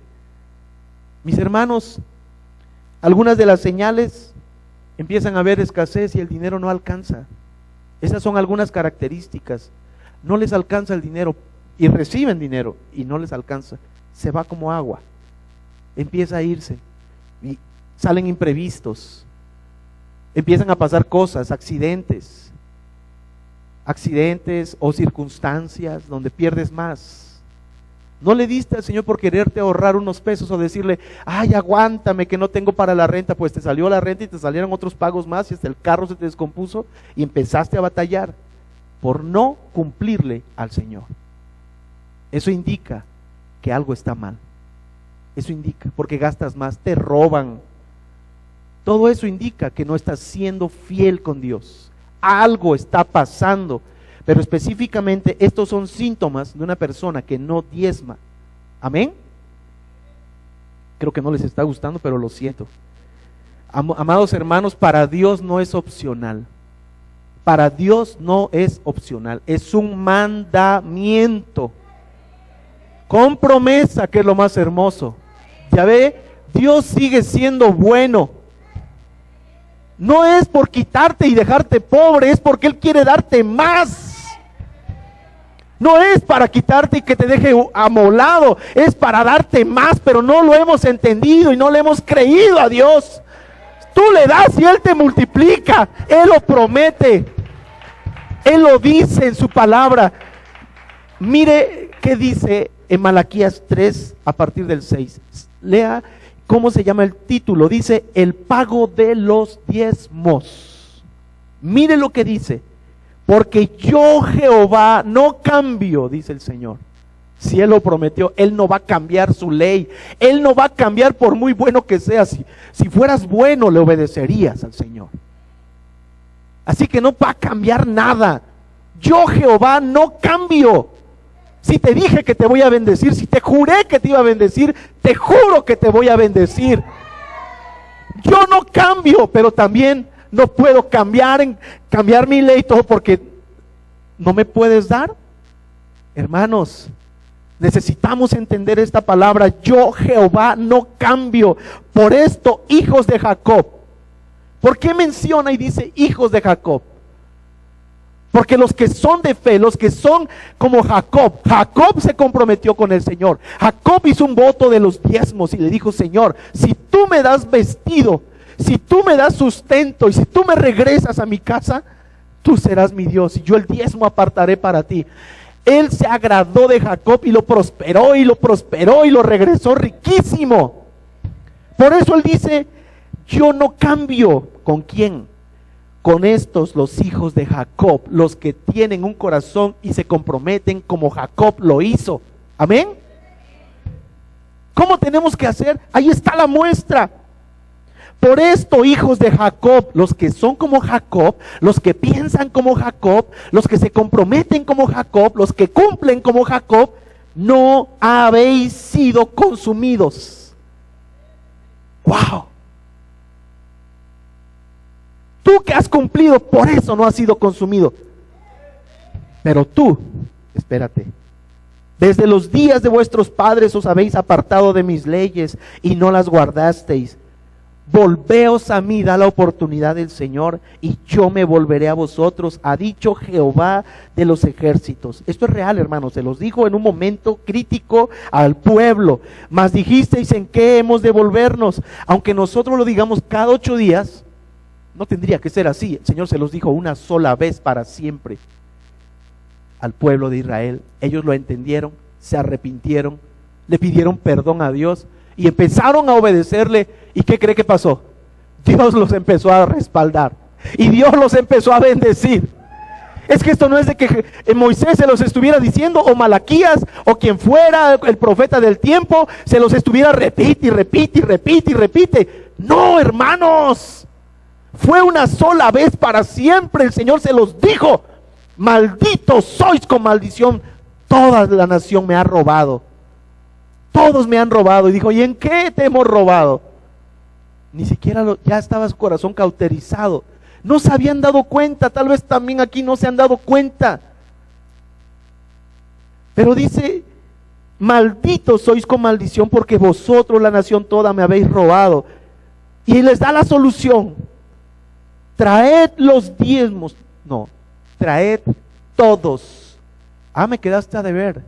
Mis hermanos, algunas de las señales: empiezan a haber escasez y el dinero no alcanza. Esas son algunas características. No les alcanza el dinero, y reciben dinero y no les alcanza. Se va como agua, empieza a irse, y salen imprevistos, empiezan a pasar cosas, accidentes o circunstancias donde pierdes más. No le diste al Señor por quererte ahorrar unos pesos o decirle: ay, aguántame que no tengo para la renta. Pues te salió la renta y te salieron otros pagos más, y hasta el carro se te descompuso y empezaste a batallar por no cumplirle al Señor. Eso indica que algo está mal. Eso indica, porque gastas más, te roban. Todo eso indica que no estás siendo fiel con Dios. Algo está pasando. Pero específicamente estos son síntomas de una persona que no diezma. Amén. Creo que no les está gustando, pero lo siento. Amados hermanos, para Dios no es opcional. Para Dios no es opcional, es un mandamiento con promesa, que es lo más hermoso. Ya ve, Dios sigue siendo bueno. No es por quitarte y dejarte pobre, es porque Él quiere darte más. No es para quitarte y que te deje amolado, es para darte más, pero no lo hemos entendido y no le hemos creído a Dios. Tú le das y Él te multiplica, Él lo promete, Él lo dice en su palabra. Mire qué dice en Malaquías 3 a partir del 6. Lea cómo se llama el título. Dice: el pago de los diezmos. Mire lo que dice: porque yo, Jehová, no cambio, dice el Señor. Si Él lo prometió, Él no va a cambiar su ley. Él no va a cambiar por muy bueno que seas. Si fueras bueno, le obedecerías al Señor. Así que no va a cambiar nada. Yo, Jehová, no cambio. Si te dije que te voy a bendecir, si te juré que te iba a bendecir, te juro que te voy a bendecir. Yo no cambio, pero también no puedo cambiar mi ley todo porque no me puedes dar. Hermanos, necesitamos entender esta palabra: yo, Jehová, no cambio. Por esto, hijos de Jacob. ¿Por qué menciona y dice hijos de Jacob? Porque los que son de fe, los que son como Jacob se comprometió con el Señor. Jacob hizo un voto de los diezmos y le dijo: Señor, si tú me das vestido, si tú me das sustento y si tú me regresas a mi casa, tú serás mi Dios y yo el diezmo apartaré para ti. Él se agradó de Jacob y lo prosperó y lo prosperó y lo regresó riquísimo. Por eso él dice: yo no cambio. ¿Con quién? Con estos, los hijos de Jacob, los que tienen un corazón y se comprometen como Jacob lo hizo. Amén. ¿Cómo tenemos que hacer? Ahí está la muestra. Por esto, hijos de Jacob, los que son como Jacob, los que piensan como Jacob, los que se comprometen como Jacob, los que cumplen como Jacob, no habéis sido consumidos. ¡Wow! tú que has cumplido, por eso no has sido consumido. Pero tú, espérate, desde los días de vuestros padres os habéis apartado de mis leyes y no las guardasteis. Volveos a mí, da la oportunidad del Señor, y yo me volveré a vosotros, ha dicho Jehová de los ejércitos. Esto es real, hermanos, se los dijo en un momento crítico al pueblo. Mas dijisteis, ¿en qué hemos de volvernos? Aunque nosotros lo digamos cada 8 días, no tendría que ser así. El Señor se los dijo una sola vez para siempre al pueblo de Israel. Ellos lo entendieron, se arrepintieron, le pidieron perdón a Dios y empezaron a obedecerle. ¿Y qué cree que pasó? Dios los empezó a respaldar y Dios los empezó a bendecir. Es que esto no es de que Moisés se los estuviera diciendo, o Malaquías, o quien fuera el profeta del tiempo, se los estuviera repite y repite y repite y repite. No, hermanos, fue una sola vez para siempre. El Señor se los dijo: malditos sois con maldición, toda la nación me ha robado, todos me han robado. Y dijo: ¿y en qué te hemos robado? Ni siquiera ya estaba su corazón cauterizado, no se habían dado cuenta. Tal vez también aquí no se han dado cuenta, pero dice: malditos sois con maldición, porque vosotros, la nación toda, me habéis robado. Y les da la solución: traed los diezmos. No, traed todos. Me quedaste a deber.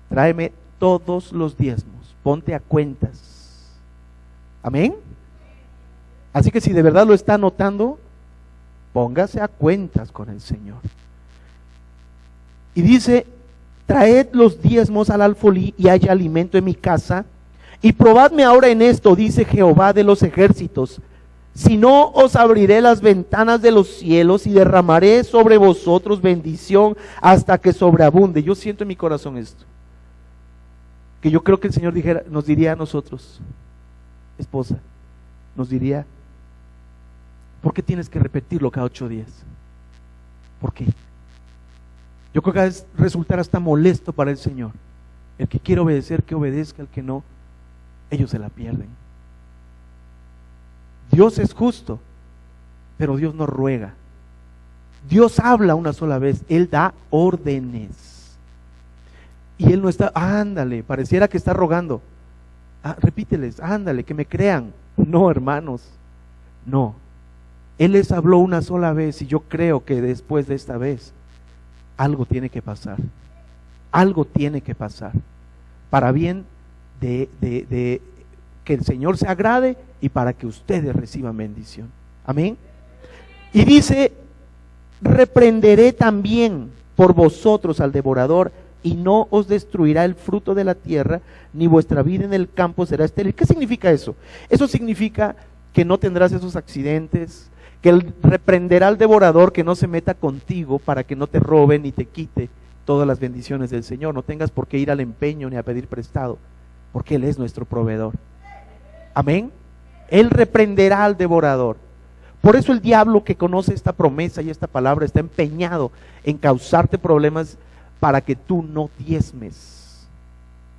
Tráeme todos los diezmos, ponte a cuentas. Amén. Así que si de verdad lo está anotando, póngase a cuentas con el Señor. Y dice: traed los diezmos al alfolí, y haya alimento en mi casa, y probadme ahora en esto, dice Jehová de los ejércitos, si no os abriré las ventanas de los cielos y derramaré sobre vosotros bendición hasta que sobreabunde. Yo siento en mi corazón esto, que yo creo que el Señor nos diría a nosotros, esposa, nos diría: ¿por qué tienes que repetirlo cada 8 días? ¿Por qué? Yo creo que a veces resultará hasta molesto para el Señor. El que quiere obedecer, que obedezca; el que no, ellos se la pierden. Dios es justo, pero Dios no ruega. Dios habla una sola vez, Él da órdenes. Y Él no está, ándale, pareciera que está rogando. Repíteles, ándale, que me crean. No, hermanos, no. Él les habló una sola vez, y yo creo que después de esta vez algo tiene que pasar. Algo tiene que pasar para bien de que el Señor se agrade y para que ustedes reciban bendición. Amén. Y dice: reprenderé también por vosotros al devorador, y no os destruirá el fruto de la tierra, ni vuestra vida en el campo será estéril. ¿Qué significa eso? Eso significa que no tendrás esos accidentes, que Él reprenderá al devorador que no se meta contigo para que no te robe ni te quite todas las bendiciones del Señor. No tengas por qué ir al empeño ni a pedir prestado, porque Él es nuestro proveedor. Amén. Él reprenderá al devorador. Por eso el diablo, que conoce esta promesa y esta palabra, está empeñado en causarte problemas para que tú no diezmes.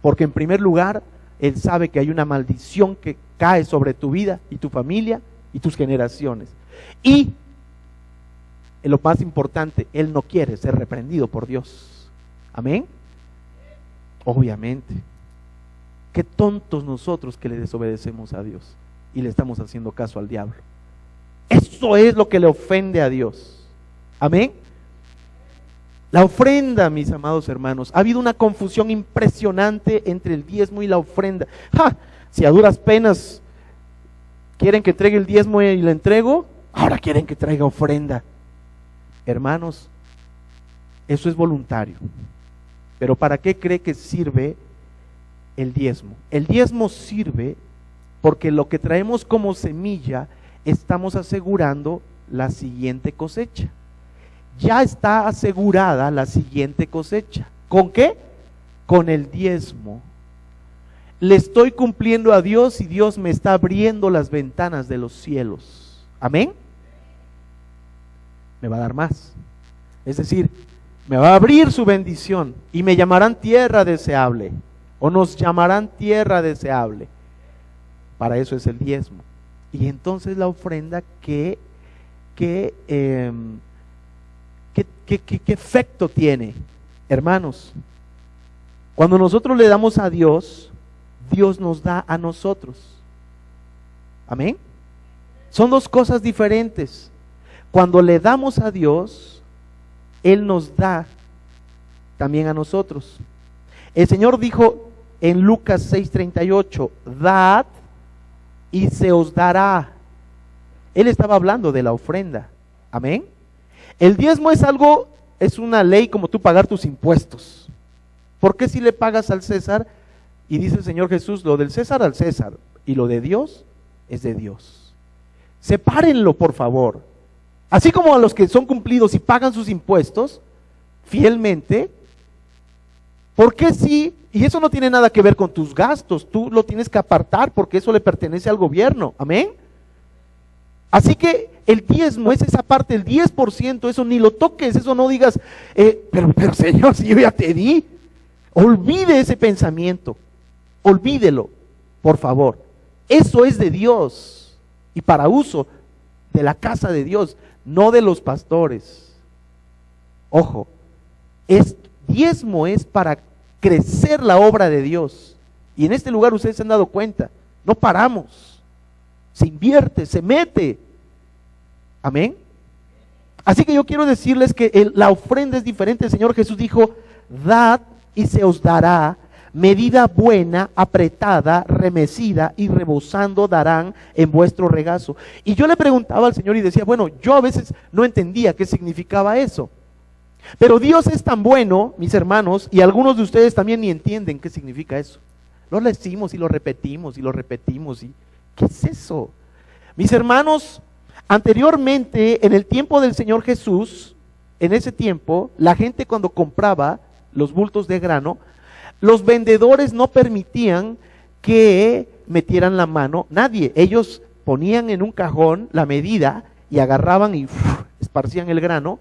Porque en primer lugar, él sabe que hay una maldición que cae sobre tu vida y tu familia y tus generaciones. Y lo más importante, él no quiere ser reprendido por Dios. Amén. Obviamente. Qué tontos nosotros que le desobedecemos a Dios y le estamos haciendo caso al diablo. Eso es lo que le ofende a Dios. Amén. La ofrenda, mis amados hermanos, ha habido una confusión impresionante entre el diezmo y la ofrenda. Si a duras penas quieren que entregue el diezmo y le entrego, ahora quieren que traiga ofrenda. Hermanos, eso es voluntario. Pero ¿para qué cree que sirve el diezmo? El diezmo sirve porque lo que traemos como semilla estamos asegurando la siguiente cosecha. Ya está asegurada la siguiente cosecha. ¿Con qué? Con el diezmo. Le estoy cumpliendo a Dios y Dios me está abriendo las ventanas de los cielos. Amén. Me va a dar más. Es decir, me va a abrir su bendición y me llamarán tierra deseable, o nos llamarán tierra deseable. Para eso es el diezmo. Y entonces la ofrenda, ¿qué qué efecto tiene, hermanos. Cuando nosotros le damos a Dios, Dios nos da a nosotros. Amén. Son dos cosas diferentes. Cuando le damos a Dios, Él nos da también a nosotros. El Señor dijo en Lucas 6:38, dad y se os dará. Él estaba hablando de la ofrenda. Amén. El diezmo es algo, es una ley como tú pagar tus impuestos. ¿Por qué si le pagas al César? Y dice el Señor Jesús, lo del César al César y lo de Dios es de Dios. Sepárenlo, por favor. Así como a los que son cumplidos y pagan sus impuestos fielmente, ¿por qué sí? Y eso no tiene nada que ver con tus gastos, tú lo tienes que apartar porque eso le pertenece al gobierno. Amén. Así que el diezmo es esa parte, el 10%, eso ni lo toques, eso no digas, pero Señor, si yo ya te di. Olvide ese pensamiento, olvídelo, por favor. Eso es de Dios y para uso de la casa de Dios, no de los pastores. Ojo, diezmo es para crecer la obra de Dios. Y en este lugar ustedes se han dado cuenta, no paramos, se invierte, se mete. Amén. Así que yo quiero decirles que la ofrenda es diferente. El Señor Jesús dijo, dad y se os dará, medida buena, apretada, remecida y rebosando darán en vuestro regazo. Y yo le preguntaba al Señor y decía, bueno, yo a veces no entendía qué significaba eso. Pero Dios es tan bueno, mis hermanos, y algunos de ustedes también ni entienden qué significa eso. Lo decimos y lo repetimos y lo repetimos. Y ¿qué es eso? Mis hermanos, anteriormente, en el tiempo del Señor Jesús, en ese tiempo, la gente cuando compraba los bultos de grano, los vendedores no permitían que metieran la mano, nadie. Ellos ponían en un cajón la medida y agarraban y esparcían el grano,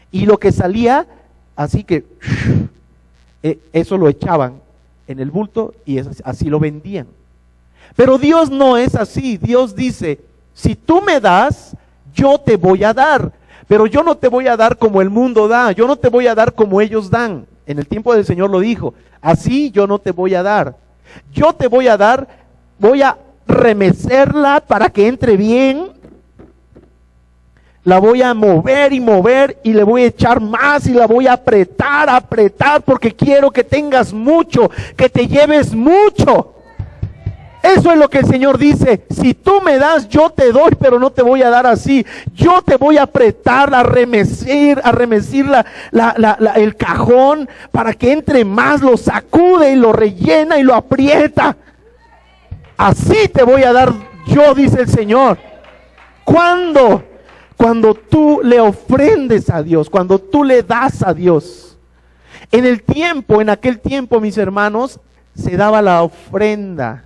y lo que salía, así que eso lo echaban en el bulto y así lo vendían. Pero Dios no es así. Dios dice, si tú me das, yo te voy a dar, pero yo no te voy a dar como el mundo da, yo no te voy a dar como ellos dan. En el tiempo del Señor lo dijo, así yo no te voy a dar. Yo te voy a dar, voy a remecerla para que entre bien, la voy a mover y le voy a echar más y la voy a apretar, porque quiero que tengas mucho, que te lleves mucho. Eso es lo que el Señor dice, si tú me das, yo te doy, pero no te voy a dar así. Yo te voy a apretar, a remecir el cajón para que entre más, lo sacude y lo rellena y lo aprieta. Así te voy a dar yo, dice el Señor. ¿Cuándo? Cuando tú le ofrendes a Dios, cuando tú le das a Dios. En aquel tiempo, mis hermanos, se daba la ofrenda.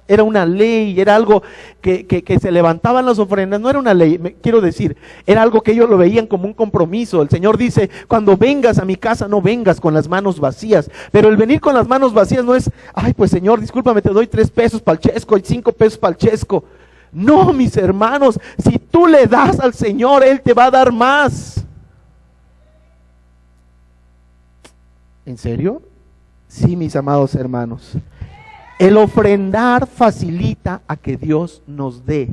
Era una ley, era algo que se levantaban las ofrendas, no era una ley, quiero decir, era algo que ellos lo veían como un compromiso. El Señor dice, cuando vengas a mi casa no vengas con las manos vacías, pero el venir con las manos vacías no es, ay pues Señor, discúlpame, te doy 3 pesos para el chesco y 5 pesos para el chesco. No, mis hermanos, si tú le das al Señor, Él te va a dar más. ¿En serio? Sí, mis amados hermanos. El ofrendar facilita a que Dios nos dé.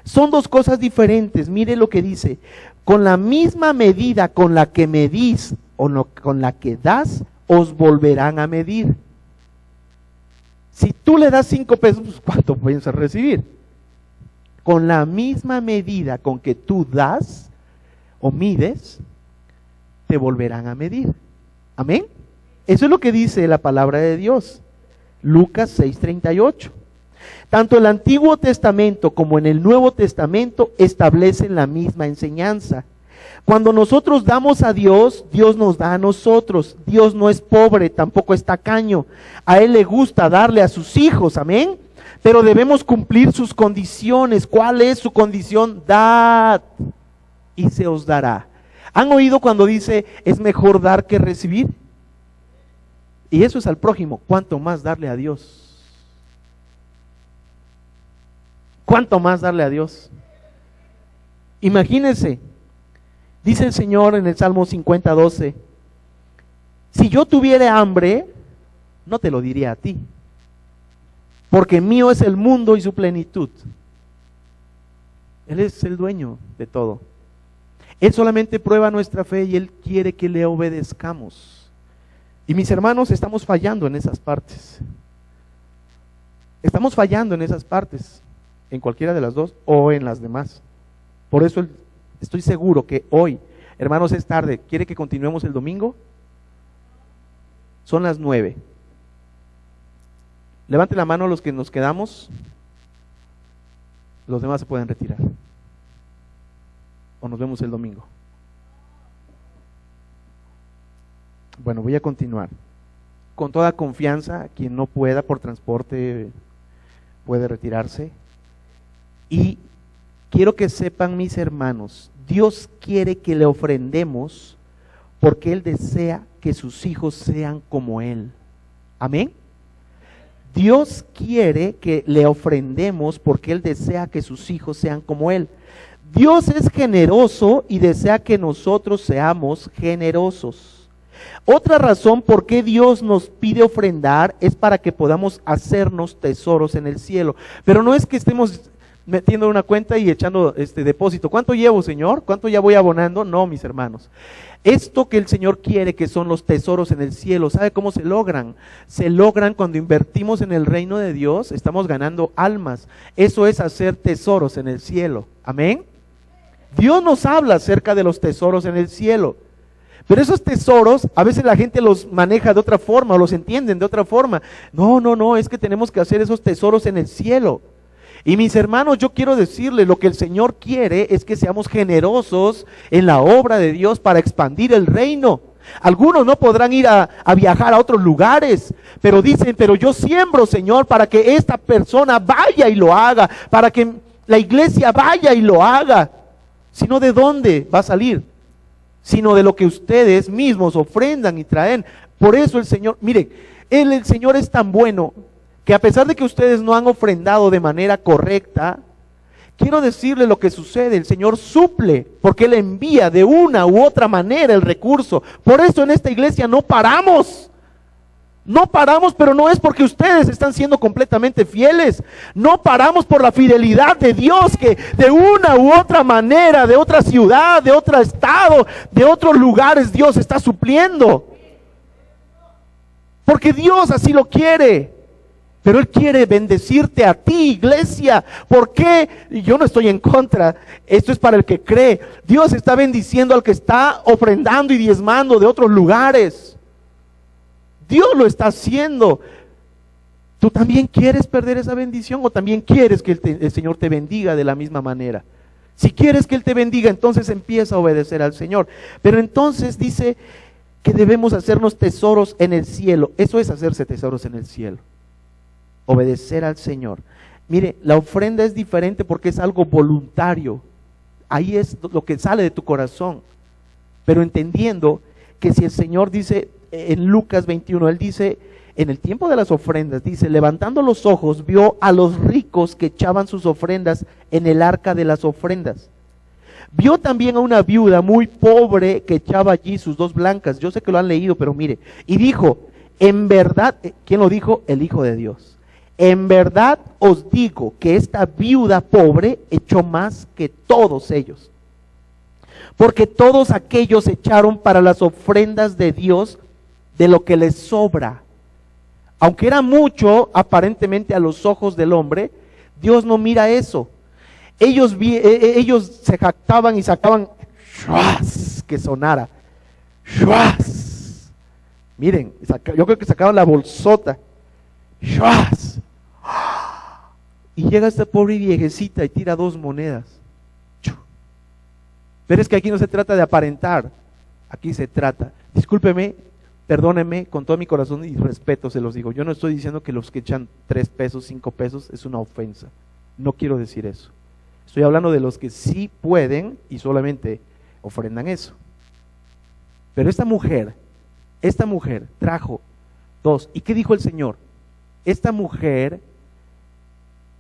Son dos cosas diferentes. Mire lo que dice. Con la misma medida con la que medís o con la que das, os volverán a medir. Si tú le das 5 pesos, pues ¿cuánto piensas recibir? Con la misma medida con que tú das o mides, te volverán a medir. Amén. Eso es lo que dice la palabra de Dios. Lucas 6:38. Tanto el Antiguo Testamento como en el Nuevo Testamento establecen la misma enseñanza. Cuando nosotros damos a Dios, Dios nos da a nosotros. Dios no es pobre, tampoco es tacaño. A Él le gusta darle a sus hijos, amén. Pero debemos cumplir sus condiciones. ¿Cuál es su condición? Dad y se os dará. ¿Han oído cuando dice es mejor dar que recibir? Y eso es al prójimo. ¿Cuánto más darle a Dios? ¿Cuánto más darle a Dios? Imagínense, dice el Señor en el Salmo 50:12, si yo tuviera hambre, no te lo diría a ti, porque mío es el mundo y su plenitud. Él es el dueño de todo. Él solamente prueba nuestra fe y Él quiere que le obedezcamos. Y mis hermanos, estamos fallando en esas partes. Estamos fallando en esas partes, en cualquiera de las dos o en las demás. Por eso estoy seguro que hoy, hermanos, es tarde. ¿Quiere que continuemos el domingo? Son las 9. Levante la mano los que nos quedamos. Los demás se pueden retirar. O nos vemos el domingo. Bueno, voy a continuar. Con toda confianza, quien no pueda por transporte puede retirarse. Y quiero que sepan, mis hermanos, Dios quiere que le ofrendemos porque Él desea que sus hijos sean como Él. Amén. Dios quiere que le ofrendemos porque Él desea que sus hijos sean como Él. Dios es generoso y desea que nosotros seamos generosos. Otra razón por qué Dios nos pide ofrendar es para que podamos hacernos tesoros en el cielo. Pero no es que estemos metiendo una cuenta y echando depósito. ¿Cuánto llevo, Señor? ¿Cuánto ya voy abonando? No, mis hermanos. Esto que el Señor quiere, que son los tesoros en el cielo, ¿sabe cómo se logran? Se logran cuando invertimos en el reino de Dios, estamos ganando almas. Eso es hacer tesoros en el cielo. Amén. Dios nos habla acerca de los tesoros en el cielo. Pero esos tesoros, a veces la gente los maneja de otra forma, o los entienden de otra forma. No, es que tenemos que hacer esos tesoros en el cielo. Y mis hermanos, yo quiero decirles, lo que el Señor quiere es que seamos generosos en la obra de Dios para expandir el reino. Algunos no podrán ir a viajar a otros lugares, pero dicen, pero yo siembro, Señor, para que esta persona vaya y lo haga, para que la iglesia vaya y lo haga. Sino, ¿de dónde va a salir? Sino de lo que ustedes mismos ofrendan y traen. Por eso el Señor, miren, el Señor es tan bueno que a pesar de que ustedes no han ofrendado de manera correcta, quiero decirle lo que sucede. El Señor suple, porque Él envía de una u otra manera el recurso. Por eso en esta iglesia no paramos. No paramos, pero no es porque ustedes están siendo completamente fieles. No paramos por la fidelidad de Dios, que de una u otra manera, de otra ciudad, de otro estado, de otros lugares, Dios está supliendo. Porque Dios así lo quiere. Pero Él quiere bendecirte a ti, iglesia. ¿Por qué? Yo no estoy en contra. Esto es para el que cree. Dios está bendiciendo al que está ofrendando y diezmando de otros lugares. Dios lo está haciendo. ¿Tú también quieres perder esa bendición o también quieres que el Señor te bendiga de la misma manera? Si quieres que Él te bendiga, entonces empieza a obedecer al Señor. Pero entonces dice que debemos hacernos tesoros en el cielo. Eso es hacerse tesoros en el cielo. Obedecer al Señor. Mire, la ofrenda es diferente porque es algo voluntario. Ahí es lo que sale de tu corazón. Pero entendiendo que si el Señor dice en Lucas 21, Él dice, en el tiempo de las ofrendas, dice, levantando los ojos, vio a los ricos que echaban sus ofrendas en el arca de las ofrendas. Vio también a una viuda muy pobre que echaba allí sus 2 blancas. Yo sé que lo han leído, pero mire. Y dijo, en verdad, ¿quién lo dijo? El Hijo de Dios. En verdad os digo que esta viuda pobre echó más que todos ellos. Porque todos aquellos echaron para las ofrendas de Dios de lo que les sobra. Aunque era mucho, aparentemente a los ojos del hombre, Dios no mira eso. Ellos se jactaban y sacaban ¡shuas! Que sonara. ¡Shuas! Miren, yo creo que sacaban la bolsota. ¡Shuas! Y llega esta pobre viejecita y tira 2 monedas. Pero es que aquí no se trata de aparentar. Aquí se trata, discúlpeme, perdóneme, con todo mi corazón y respeto se los digo. Yo no estoy diciendo que los que echan 3 pesos, 5 pesos es una ofensa. No quiero decir eso. Estoy hablando de los que sí pueden y solamente ofrendan eso. Pero esta mujer trajo 2. ¿Y qué dijo el Señor? Esta mujer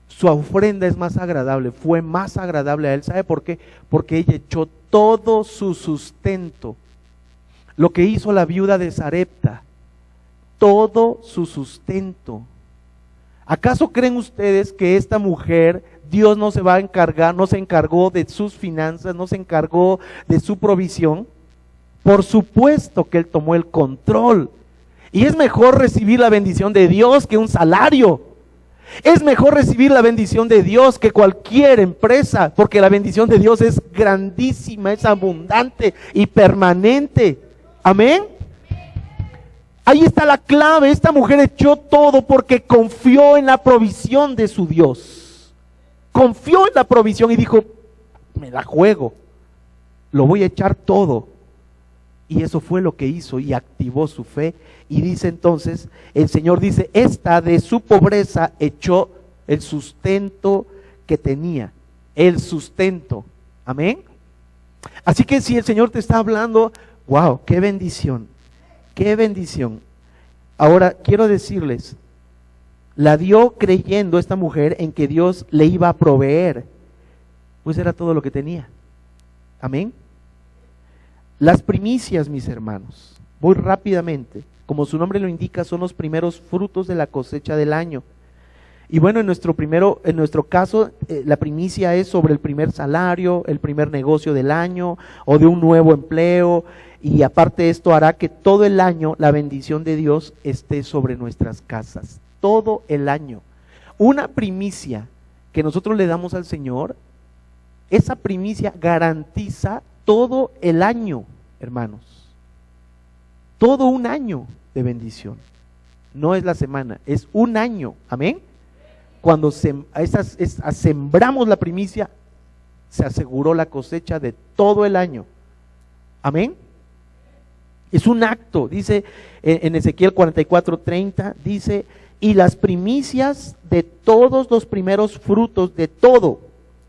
su ofrenda es más agradable, fue más agradable a él. ¿Sabe por qué? Porque ella echó todo su sustento. Lo que hizo la viuda de Sarepta, todo su sustento. ¿Acaso creen ustedes que esta mujer, Dios no se va a encargar, no se encargó de sus finanzas, no se encargó de su provisión? Por supuesto que Él tomó el control. Y es mejor recibir la bendición de Dios que un salario. Es mejor recibir la bendición de Dios que cualquier empresa, porque la bendición de Dios es grandísima, es abundante y permanente. Amén. Ahí está la clave. Esta mujer echó todo porque confió en la provisión de su Dios. Confió en la provisión y dijo, me la juego, lo voy a echar todo. Y eso fue lo que hizo y activó su fe. Y dice entonces, el Señor dice, esta de su pobreza echó el sustento que tenía. El sustento. Amén. Así que si el Señor te está hablando, wow, qué bendición. Qué bendición. Ahora quiero decirles, la dio creyendo esta mujer en que Dios le iba a proveer. Pues era todo lo que tenía. Amén. Las primicias, mis hermanos, voy rápidamente, como su nombre lo indica, son los primeros frutos de la cosecha del año. Y bueno, en nuestro caso, la primicia es sobre el primer salario, el primer negocio del año o de un nuevo empleo. Y aparte esto hará que todo el año la bendición de Dios esté sobre nuestras casas. Todo el año. Una primicia que nosotros le damos al Señor, esa primicia garantiza todo el año, hermanos. Todo un año de bendición. No es la semana, es un año. Amén. Cuando sembramos la primicia, se aseguró la cosecha de todo el año. Amén. Es un acto, dice en Ezequiel 44:30, dice, y las primicias de todos los primeros frutos de todo,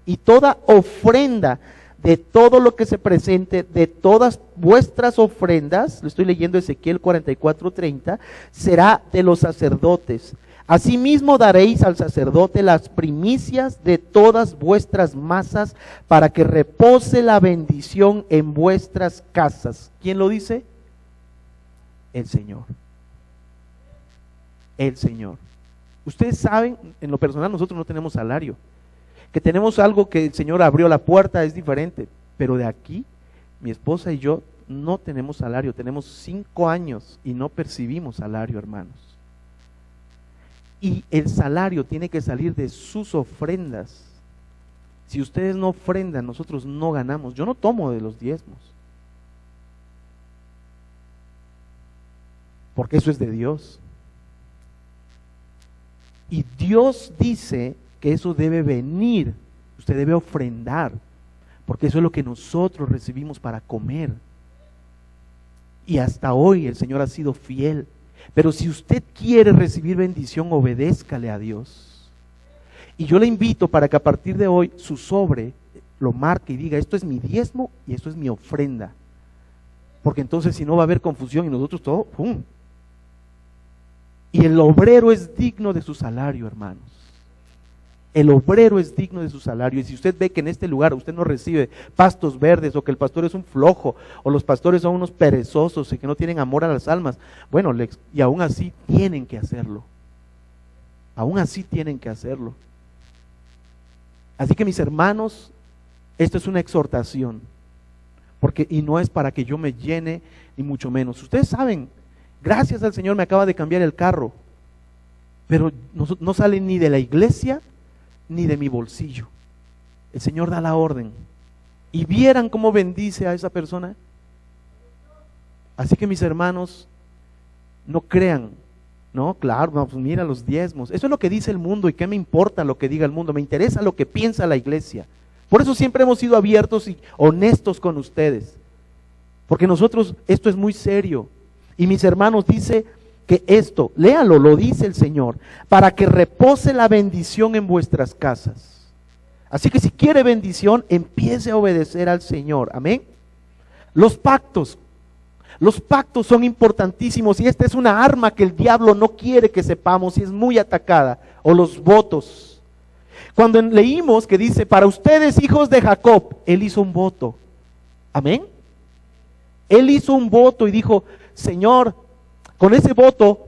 y toda ofrenda de todo lo que se presente, de todas vuestras ofrendas, lo estoy leyendo Ezequiel 44:30, será de los sacerdotes. Asimismo daréis al sacerdote las primicias de todas vuestras masas para que repose la bendición en vuestras casas. ¿Quién lo dice? El Señor. El Señor. Ustedes saben, en lo personal nosotros no tenemos salario. Que tenemos algo que el Señor abrió la puerta es diferente, pero de aquí, mi esposa y yo no tenemos salario, tenemos 5 años y no percibimos salario, hermanos. Y el salario tiene que salir de sus ofrendas. Si ustedes no ofrendan, nosotros no ganamos. Yo no tomo de los diezmos, porque eso es de Dios. Y Dios dice que eso debe venir, usted debe ofrendar, porque eso es lo que nosotros recibimos para comer. Y hasta hoy el Señor ha sido fiel. Pero si usted quiere recibir bendición, obedézcale a Dios. Y yo le invito para que a partir de hoy su sobre lo marque y diga, esto es mi diezmo y esto es mi ofrenda. Porque entonces si no va a haber confusión y nosotros todo, ¡pum! Y el obrero es digno de su salario, hermanos. El obrero es digno de su salario. Y si usted ve que en este lugar usted no recibe pastos verdes, o que el pastor es un flojo, o los pastores son unos perezosos y que no tienen amor a las almas, bueno, y aún así tienen que hacerlo. Aún así tienen que hacerlo. Así que mis hermanos, esto es una exhortación, y no es para que yo me llene, ni mucho menos. Ustedes saben, gracias al Señor me acaba de cambiar el carro, pero no sale ni de la iglesia ni de mi bolsillo. El Señor da la orden. Y vieran cómo bendice a esa persona. Así que mis hermanos, no crean, no, claro, no, pues mira los diezmos. Eso es lo que dice el mundo, y qué me importa lo que diga el mundo, me interesa lo que piensa la iglesia. Por eso siempre hemos sido abiertos y honestos con ustedes, porque nosotros, esto es muy serio. Y mis hermanos, dice que esto, léalo, lo dice el Señor, para que repose la bendición en vuestras casas. Así que si quiere bendición, empiece a obedecer al Señor. Amén. Los pactos son importantísimos, y esta es una arma que el diablo no quiere que sepamos y es muy atacada. O los votos. Cuando leímos que dice, para ustedes hijos de Jacob, él hizo un voto. Amén. Él hizo un voto y dijo, Señor, con ese voto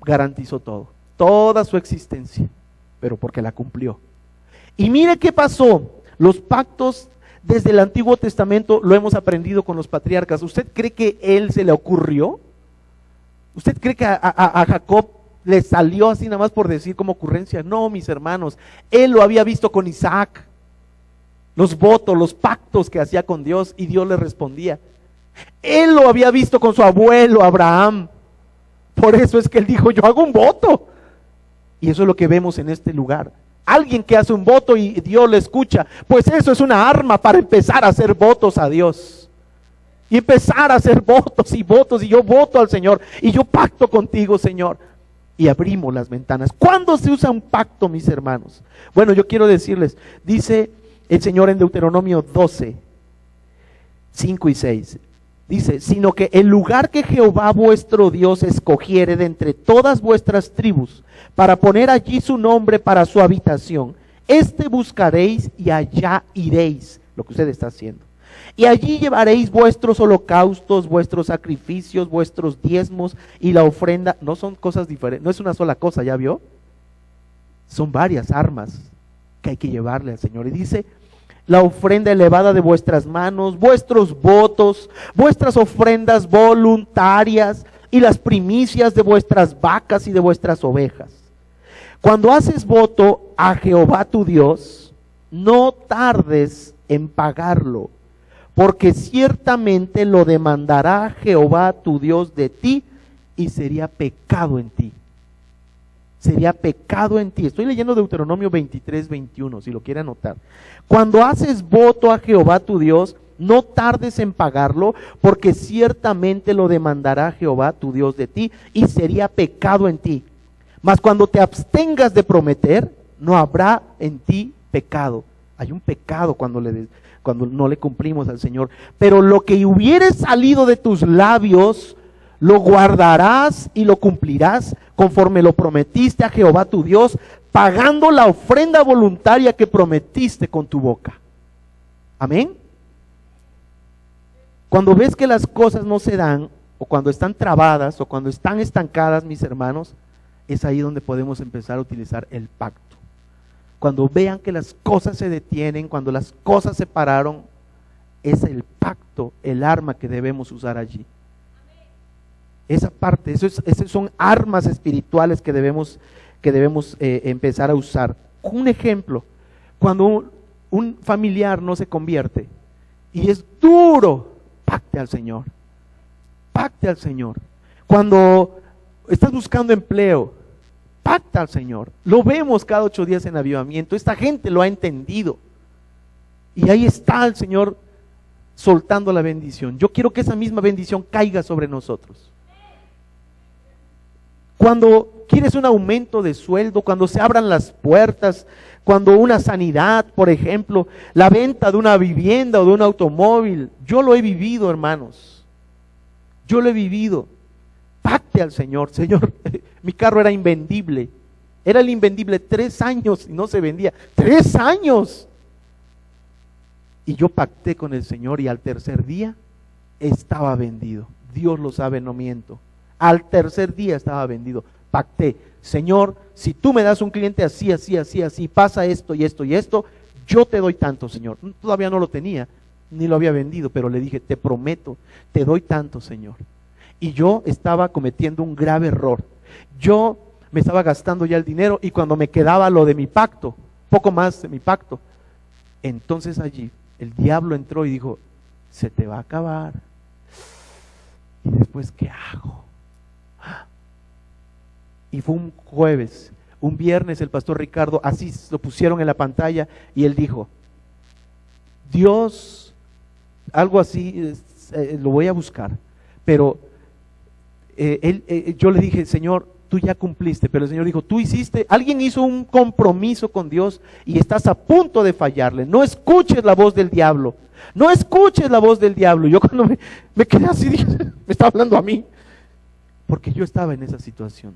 garantizó todo, toda su existencia, pero porque la cumplió. Y mire qué pasó. Los pactos desde el Antiguo Testamento lo hemos aprendido con los patriarcas. ¿Usted cree que él se le ocurrió? ¿Usted cree que a Jacob le salió así nada más por decir como ocurrencia? No, mis hermanos, él lo había visto con Isaac, los votos, los pactos que hacía con Dios, y Dios le respondía. Él lo había visto con su abuelo Abraham, por eso es que él dijo, yo hago un voto. Y eso es lo que vemos en este lugar. Alguien que hace un voto y Dios le escucha, pues eso es una arma para empezar a hacer votos a Dios. Y empezar a hacer votos, y yo voto al Señor, y yo pacto contigo, Señor. Y abrimos las ventanas. ¿Cuándo se usa un pacto, mis hermanos? Bueno, yo quiero decirles, dice el Señor en Deuteronomio 12, 5 y 6. Dice, sino que el lugar que Jehová vuestro Dios escogiere de entre todas vuestras tribus, para poner allí su nombre para su habitación, este buscaréis y allá iréis, lo que usted está haciendo. Y allí llevaréis vuestros holocaustos, vuestros sacrificios, vuestros diezmos y la ofrenda. No son cosas diferentes, no es una sola cosa, ¿ya vio? Son varias armas que hay que llevarle al Señor. Y dice, la ofrenda elevada de vuestras manos, vuestros votos, vuestras ofrendas voluntarias y las primicias de vuestras vacas y de vuestras ovejas. Cuando haces voto a Jehová tu Dios, no tardes en pagarlo, porque ciertamente lo demandará Jehová tu Dios de ti y sería pecado en ti. Sería pecado en ti. Estoy leyendo Deuteronomio 23, 21, si lo quiere anotar. Cuando haces voto a Jehová tu Dios, no tardes en pagarlo, porque ciertamente lo demandará Jehová tu Dios de ti y sería pecado en ti. Mas cuando te abstengas de prometer, no habrá en ti pecado. Hay un pecado cuando no le cumplimos al Señor. Pero lo que hubiere salido de tus labios, lo guardarás y lo cumplirás conforme lo prometiste a Jehová tu Dios, pagando la ofrenda voluntaria que prometiste con tu boca. Amén. Cuando ves que las cosas no se dan, o cuando están trabadas, o cuando están estancadas, mis hermanos, es ahí donde podemos empezar a utilizar el pacto. Cuando vean que las cosas se detienen, cuando las cosas se pararon, es el pacto, el arma que debemos usar allí. Esa parte, esas son armas espirituales que debemos empezar a usar. Un ejemplo, cuando un familiar no se convierte y es duro, pacte al Señor. Pacte al Señor. Cuando estás buscando empleo, pacta al Señor. Lo vemos cada 8 días en avivamiento. Esta gente lo ha entendido. Y ahí está el Señor soltando la bendición. Yo quiero que esa misma bendición caiga sobre nosotros. Cuando quieres un aumento de sueldo, cuando se abran las puertas, cuando una sanidad, por ejemplo, la venta de una vivienda o de un automóvil, yo lo he vivido, hermanos. Yo lo he vivido. Pacte al Señor. Señor, mi carro era invendible. Era el invendible 3 años y no se vendía. 3 años. Y yo pacté con el Señor y al tercer día estaba vendido. Dios lo sabe, no miento. Al tercer día estaba vendido. Pacté, Señor, si tú me das un cliente así, pasa esto y esto y esto, yo te doy tanto, Señor. Todavía no lo tenía, ni lo había vendido, pero le dije, te prometo, te doy tanto, Señor. Y yo estaba cometiendo un grave error. Yo me estaba gastando ya el dinero y cuando me quedaba lo de mi pacto, poco más de mi pacto, entonces allí el diablo entró y dijo, se te va a acabar. Y después, ¿qué hago? Y fue un jueves, un viernes el pastor Ricardo, así lo pusieron en la pantalla y él dijo, Dios, algo así, lo voy a buscar, pero yo le dije, Señor, tú ya cumpliste, pero el Señor dijo, tú hiciste, alguien hizo un compromiso con Dios y estás a punto de fallarle, no escuches la voz del diablo, no escuches la voz del diablo. Yo cuando me quedé así, dije, me está hablando a mí, porque yo estaba en esa situación.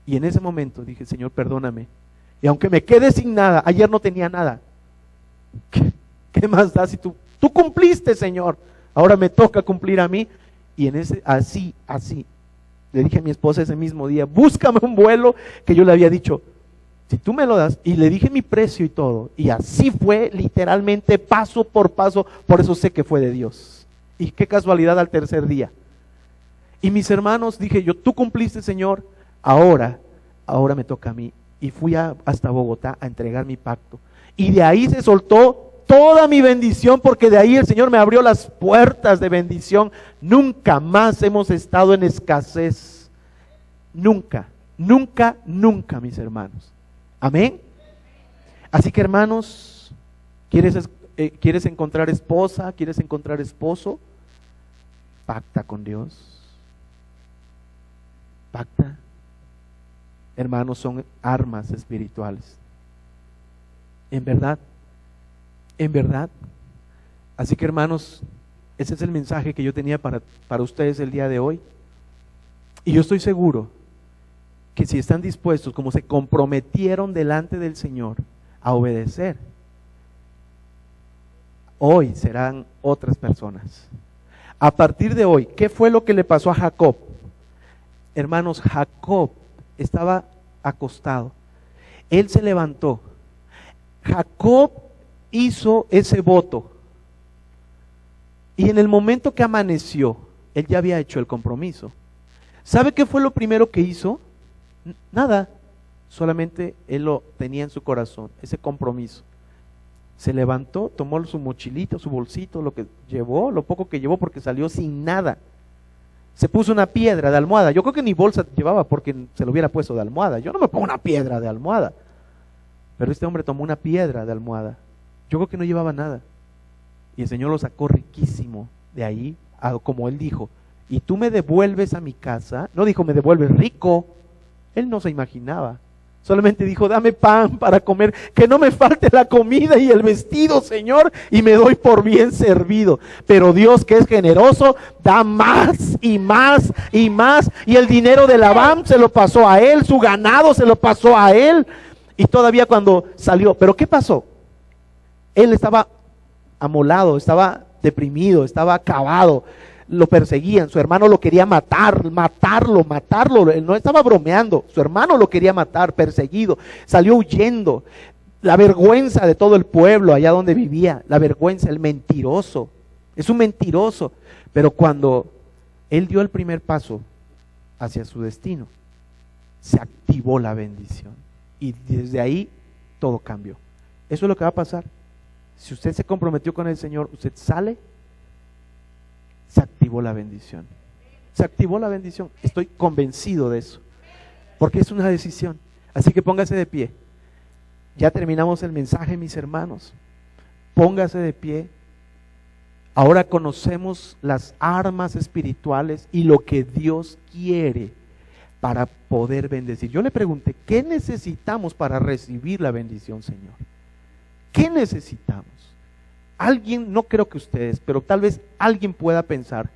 Y en ese momento dije, Señor, perdóname, Y aunque me quede sin nada, ayer no tenía nada. ¿Qué más da si tú cumpliste, Señor? Ahora me toca cumplir a mí. Y en ese, así, le dije a mi esposa ese mismo día, búscame un vuelo, que yo le había dicho, si tú me lo das, y le dije mi precio y todo. Y así fue, literalmente, paso por paso, por eso sé que fue de Dios. Y qué casualidad al tercer día. Y mis hermanos, dije yo, tú cumpliste, Señor, ahora me toca a mí. Y fui hasta Bogotá a entregar mi pacto. Y de ahí se soltó toda mi bendición, porque de ahí el Señor me abrió las puertas de bendición. Nunca más hemos estado en escasez. Nunca, mis hermanos. Amén. Así que, hermanos, ¿quieres encontrar esposa? ¿Quieres encontrar esposo? Pacta con Dios. Pacta. Hermanos, son armas espirituales. En verdad. Así que, hermanos, ese es el mensaje que yo tenía para ustedes el día de hoy. Y yo estoy seguro que si están dispuestos, como se comprometieron delante del Señor a obedecer, hoy serán otras personas. A partir de hoy, ¿qué fue lo que le pasó a Jacob? Hermanos, Jacob estaba acostado. Él se levantó. Jacob hizo ese voto. Y en el momento que amaneció, él ya había hecho el compromiso. ¿Sabe qué fue lo primero que hizo? Nada. Solamente él lo tenía en su corazón, ese compromiso. Se levantó, tomó su mochilito, su bolsito, lo que llevó, lo poco que llevó, porque salió sin nada. Se puso una piedra de almohada. Yo creo que ni bolsa llevaba porque se lo hubiera puesto de almohada. Yo no me pongo una piedra de almohada. Pero este hombre tomó una piedra de almohada. Yo creo que no llevaba nada. Y el Señor lo sacó riquísimo de ahí, como él dijo, y tú me devuelves a mi casa. No dijo, me devuelves rico. Él no se imaginaba. Solamente dijo, dame pan para comer, que no me falte la comida y el vestido, Señor, y me doy por bien servido. Pero Dios, que es generoso, da más y más y más. Y el dinero de Labán se lo pasó a él, su ganado se lo pasó a él. Y todavía cuando salió, ¿pero qué pasó? Él estaba amolado, estaba deprimido, estaba acabado. Lo perseguían, su hermano lo quería matarlo, él no estaba bromeando, su hermano lo quería matar, perseguido, salió huyendo, la vergüenza de todo el pueblo allá donde vivía, la vergüenza, el mentiroso, es un mentiroso, pero cuando él dio el primer paso hacia su destino, se activó la bendición y desde ahí todo cambió. Eso es lo que va a pasar. Si usted se comprometió con el Señor, usted sale, se activó la bendición. Se activó la bendición. Estoy convencido de eso. Porque es una decisión. Así que póngase de pie. Ya terminamos el mensaje, mis hermanos. Póngase de pie. Ahora conocemos las armas espirituales y lo que Dios quiere para poder bendecir. Yo le pregunté, ¿qué necesitamos para recibir la bendición, Señor? ¿Qué necesitamos? Alguien, no creo que ustedes, pero tal vez alguien pueda pensar,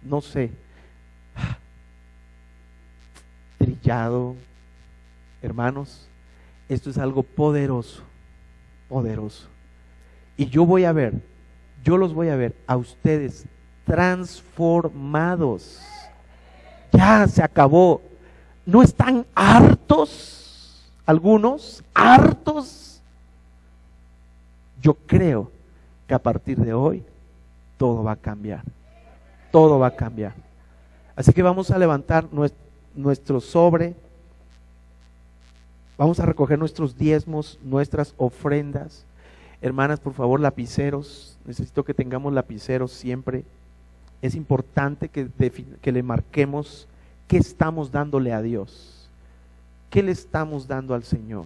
no sé, trillado. Hermanos, esto es algo poderoso, poderoso. Y yo los voy a ver a ustedes transformados. Ya se acabó. ¿No están hartos? Algunos, hartos. Yo creo que a partir de hoy todo va a cambiar. Todo va a cambiar. Así que vamos a levantar nuestro sobre. Vamos a recoger nuestros diezmos, nuestras ofrendas. Hermanas, por favor, lapiceros. Necesito que tengamos lapiceros siempre. Es importante que le marquemos qué estamos dándole a Dios. ¿Qué le estamos dando al Señor?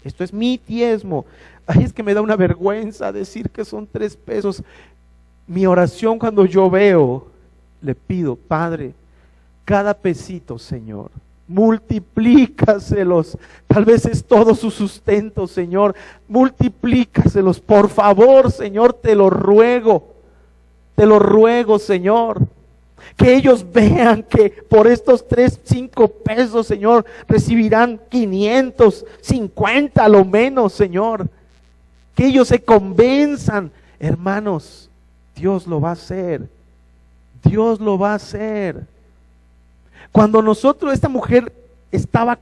Esto es mi diezmo. Ay, es que me da una vergüenza decir que son 3 pesos. Mi oración cuando yo veo, le pido, Padre, cada pesito, Señor, multiplícaselos. Tal vez es todo su sustento, Señor. Multiplícaselos, por favor, Señor, te lo ruego, Señor. Que ellos vean que por estos 3, 5 pesos, Señor, recibirán 550 a lo menos, Señor. Que ellos se convenzan. Hermanos, Dios lo va a hacer. Dios lo va a hacer. Cuando esta mujer estaba,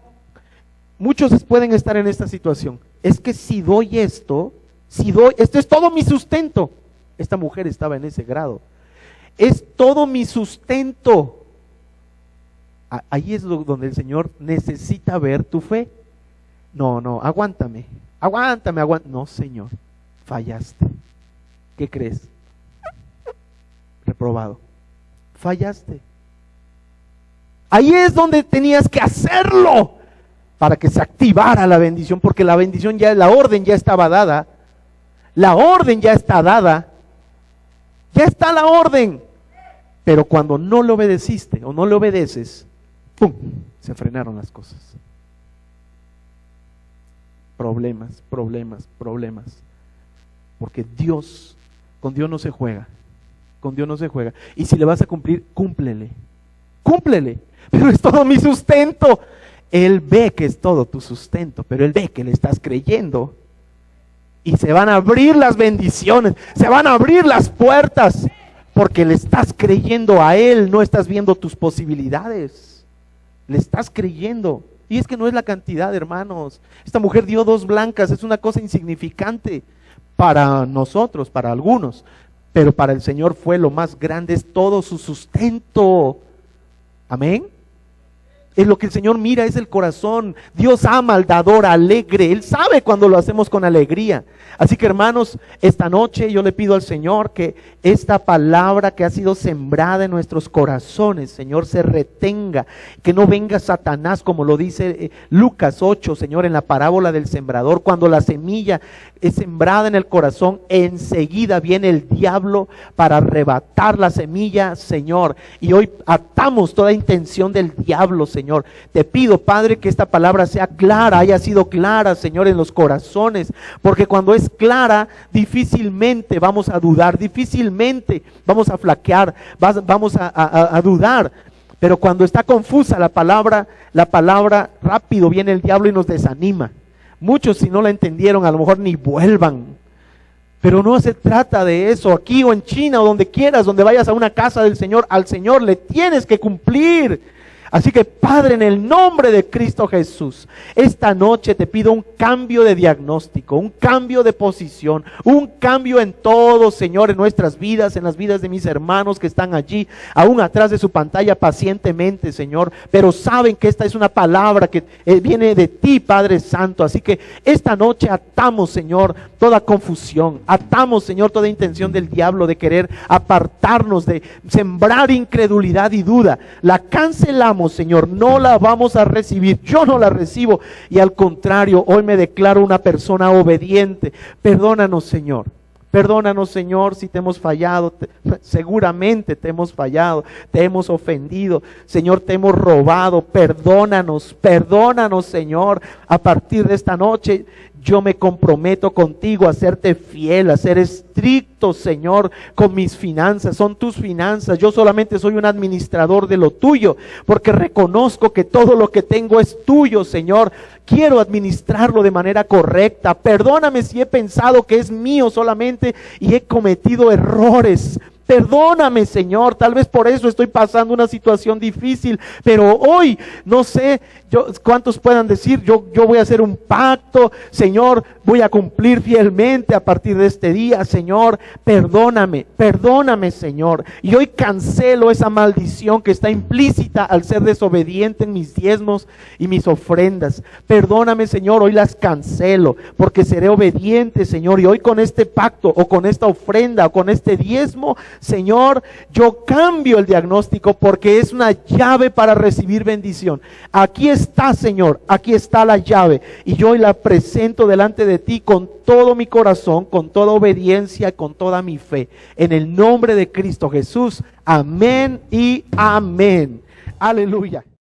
muchos pueden estar en esta situación. Es que si doy esto es todo mi sustento. Esta mujer estaba en ese grado. Es todo mi sustento. Ahí es donde el Señor necesita ver tu fe. No, aguántame. No, Señor, fallaste. ¿Qué crees? Reprobado. Fallaste. Ahí es donde tenías que hacerlo para que se activara la bendición, porque la bendición la orden ya estaba dada. La orden ya está dada. Ya está la orden. Pero cuando no le obedeciste o no le obedeces, ¡pum!, se frenaron las cosas. Problemas. Porque con Dios no se juega. Con Dios no se juega. Y si le vas a cumplir, cúmplele. Pero es todo mi sustento. Él ve que es todo tu sustento, pero Él ve que le estás creyendo. Y se van a abrir las bendiciones, se van a abrir las puertas. Porque le estás creyendo a Él, no estás viendo tus posibilidades. Le estás creyendo. Y es que no es la cantidad, hermanos. Esta mujer dio 2 blancas, es una cosa insignificante para nosotros, para algunos. Pero para el Señor fue lo más grande, es todo su sustento. Amén. Es lo que el Señor mira, es el corazón. Dios ama al dador alegre. Él sabe cuando lo hacemos con alegría. Así que, hermanos, esta noche yo le pido al Señor que esta palabra que ha sido sembrada en nuestros corazones, Señor, se retenga. Que no venga Satanás, como lo dice Lucas 8, Señor, en la parábola del sembrador. Cuando la semilla es sembrada en el corazón, enseguida viene el diablo para arrebatar la semilla, Señor. Y hoy atamos toda intención del diablo, Señor. Te pido, Padre, que esta palabra sea clara, haya sido clara, Señor, en los corazones, porque cuando es clara, difícilmente vamos a dudar, difícilmente vamos a flaquear, vamos a dudar. Pero cuando está confusa la palabra, rápido viene el diablo y nos desanima. Muchos, si no la entendieron, a lo mejor ni vuelvan. Pero no se trata de eso. Aquí o en China o donde quieras, donde vayas a una casa del Señor, al Señor le tienes que cumplir. Así que, Padre, en el nombre de Cristo Jesús, esta noche te pido un cambio de diagnóstico, un cambio de posición, un cambio en todo, Señor, en nuestras vidas, en las vidas de mis hermanos que están allí, aún atrás de su pantalla pacientemente, Señor, pero saben que esta es una palabra que viene de ti, Padre Santo. Así que esta noche atamos, Señor, toda confusión, atamos, Señor, toda intención del diablo de querer apartarnos, de sembrar incredulidad y duda. La cancelamos, Señor, no la vamos a recibir. Yo no la recibo y al contrario, hoy me declaro una persona obediente. Perdónanos, Señor. Perdónanos, Señor, si te hemos fallado. Seguramente te hemos fallado, te hemos ofendido, Señor, te hemos robado. Perdónanos, Señor. A partir de esta noche yo me comprometo contigo a serte fiel, a ser estricto, Señor, con mis finanzas. Son tus finanzas, yo solamente soy un administrador de lo tuyo, porque reconozco que todo lo que tengo es tuyo, Señor. Quiero administrarlo de manera correcta. Perdóname si he pensado que es mío solamente y he cometido errores. Perdóname, Señor, tal vez por eso estoy pasando una situación difícil, pero hoy, no sé, cuántos puedan decir, yo voy a hacer un pacto, Señor, voy a cumplir fielmente a partir de este día, Señor. Perdóname, Señor, y hoy cancelo esa maldición que está implícita al ser desobediente en mis diezmos y mis ofrendas. Perdóname, Señor, hoy las cancelo, porque seré obediente, Señor, y hoy con este pacto, o con esta ofrenda, o con este diezmo, Señor, yo cambio el diagnóstico, porque es una llave para recibir bendición. Aquí está, Señor, aquí está la llave, y yo hoy la presento delante de ti con todo mi corazón, con toda obediencia, con toda mi fe, en el nombre de Cristo Jesús. Amén y amén. Aleluya.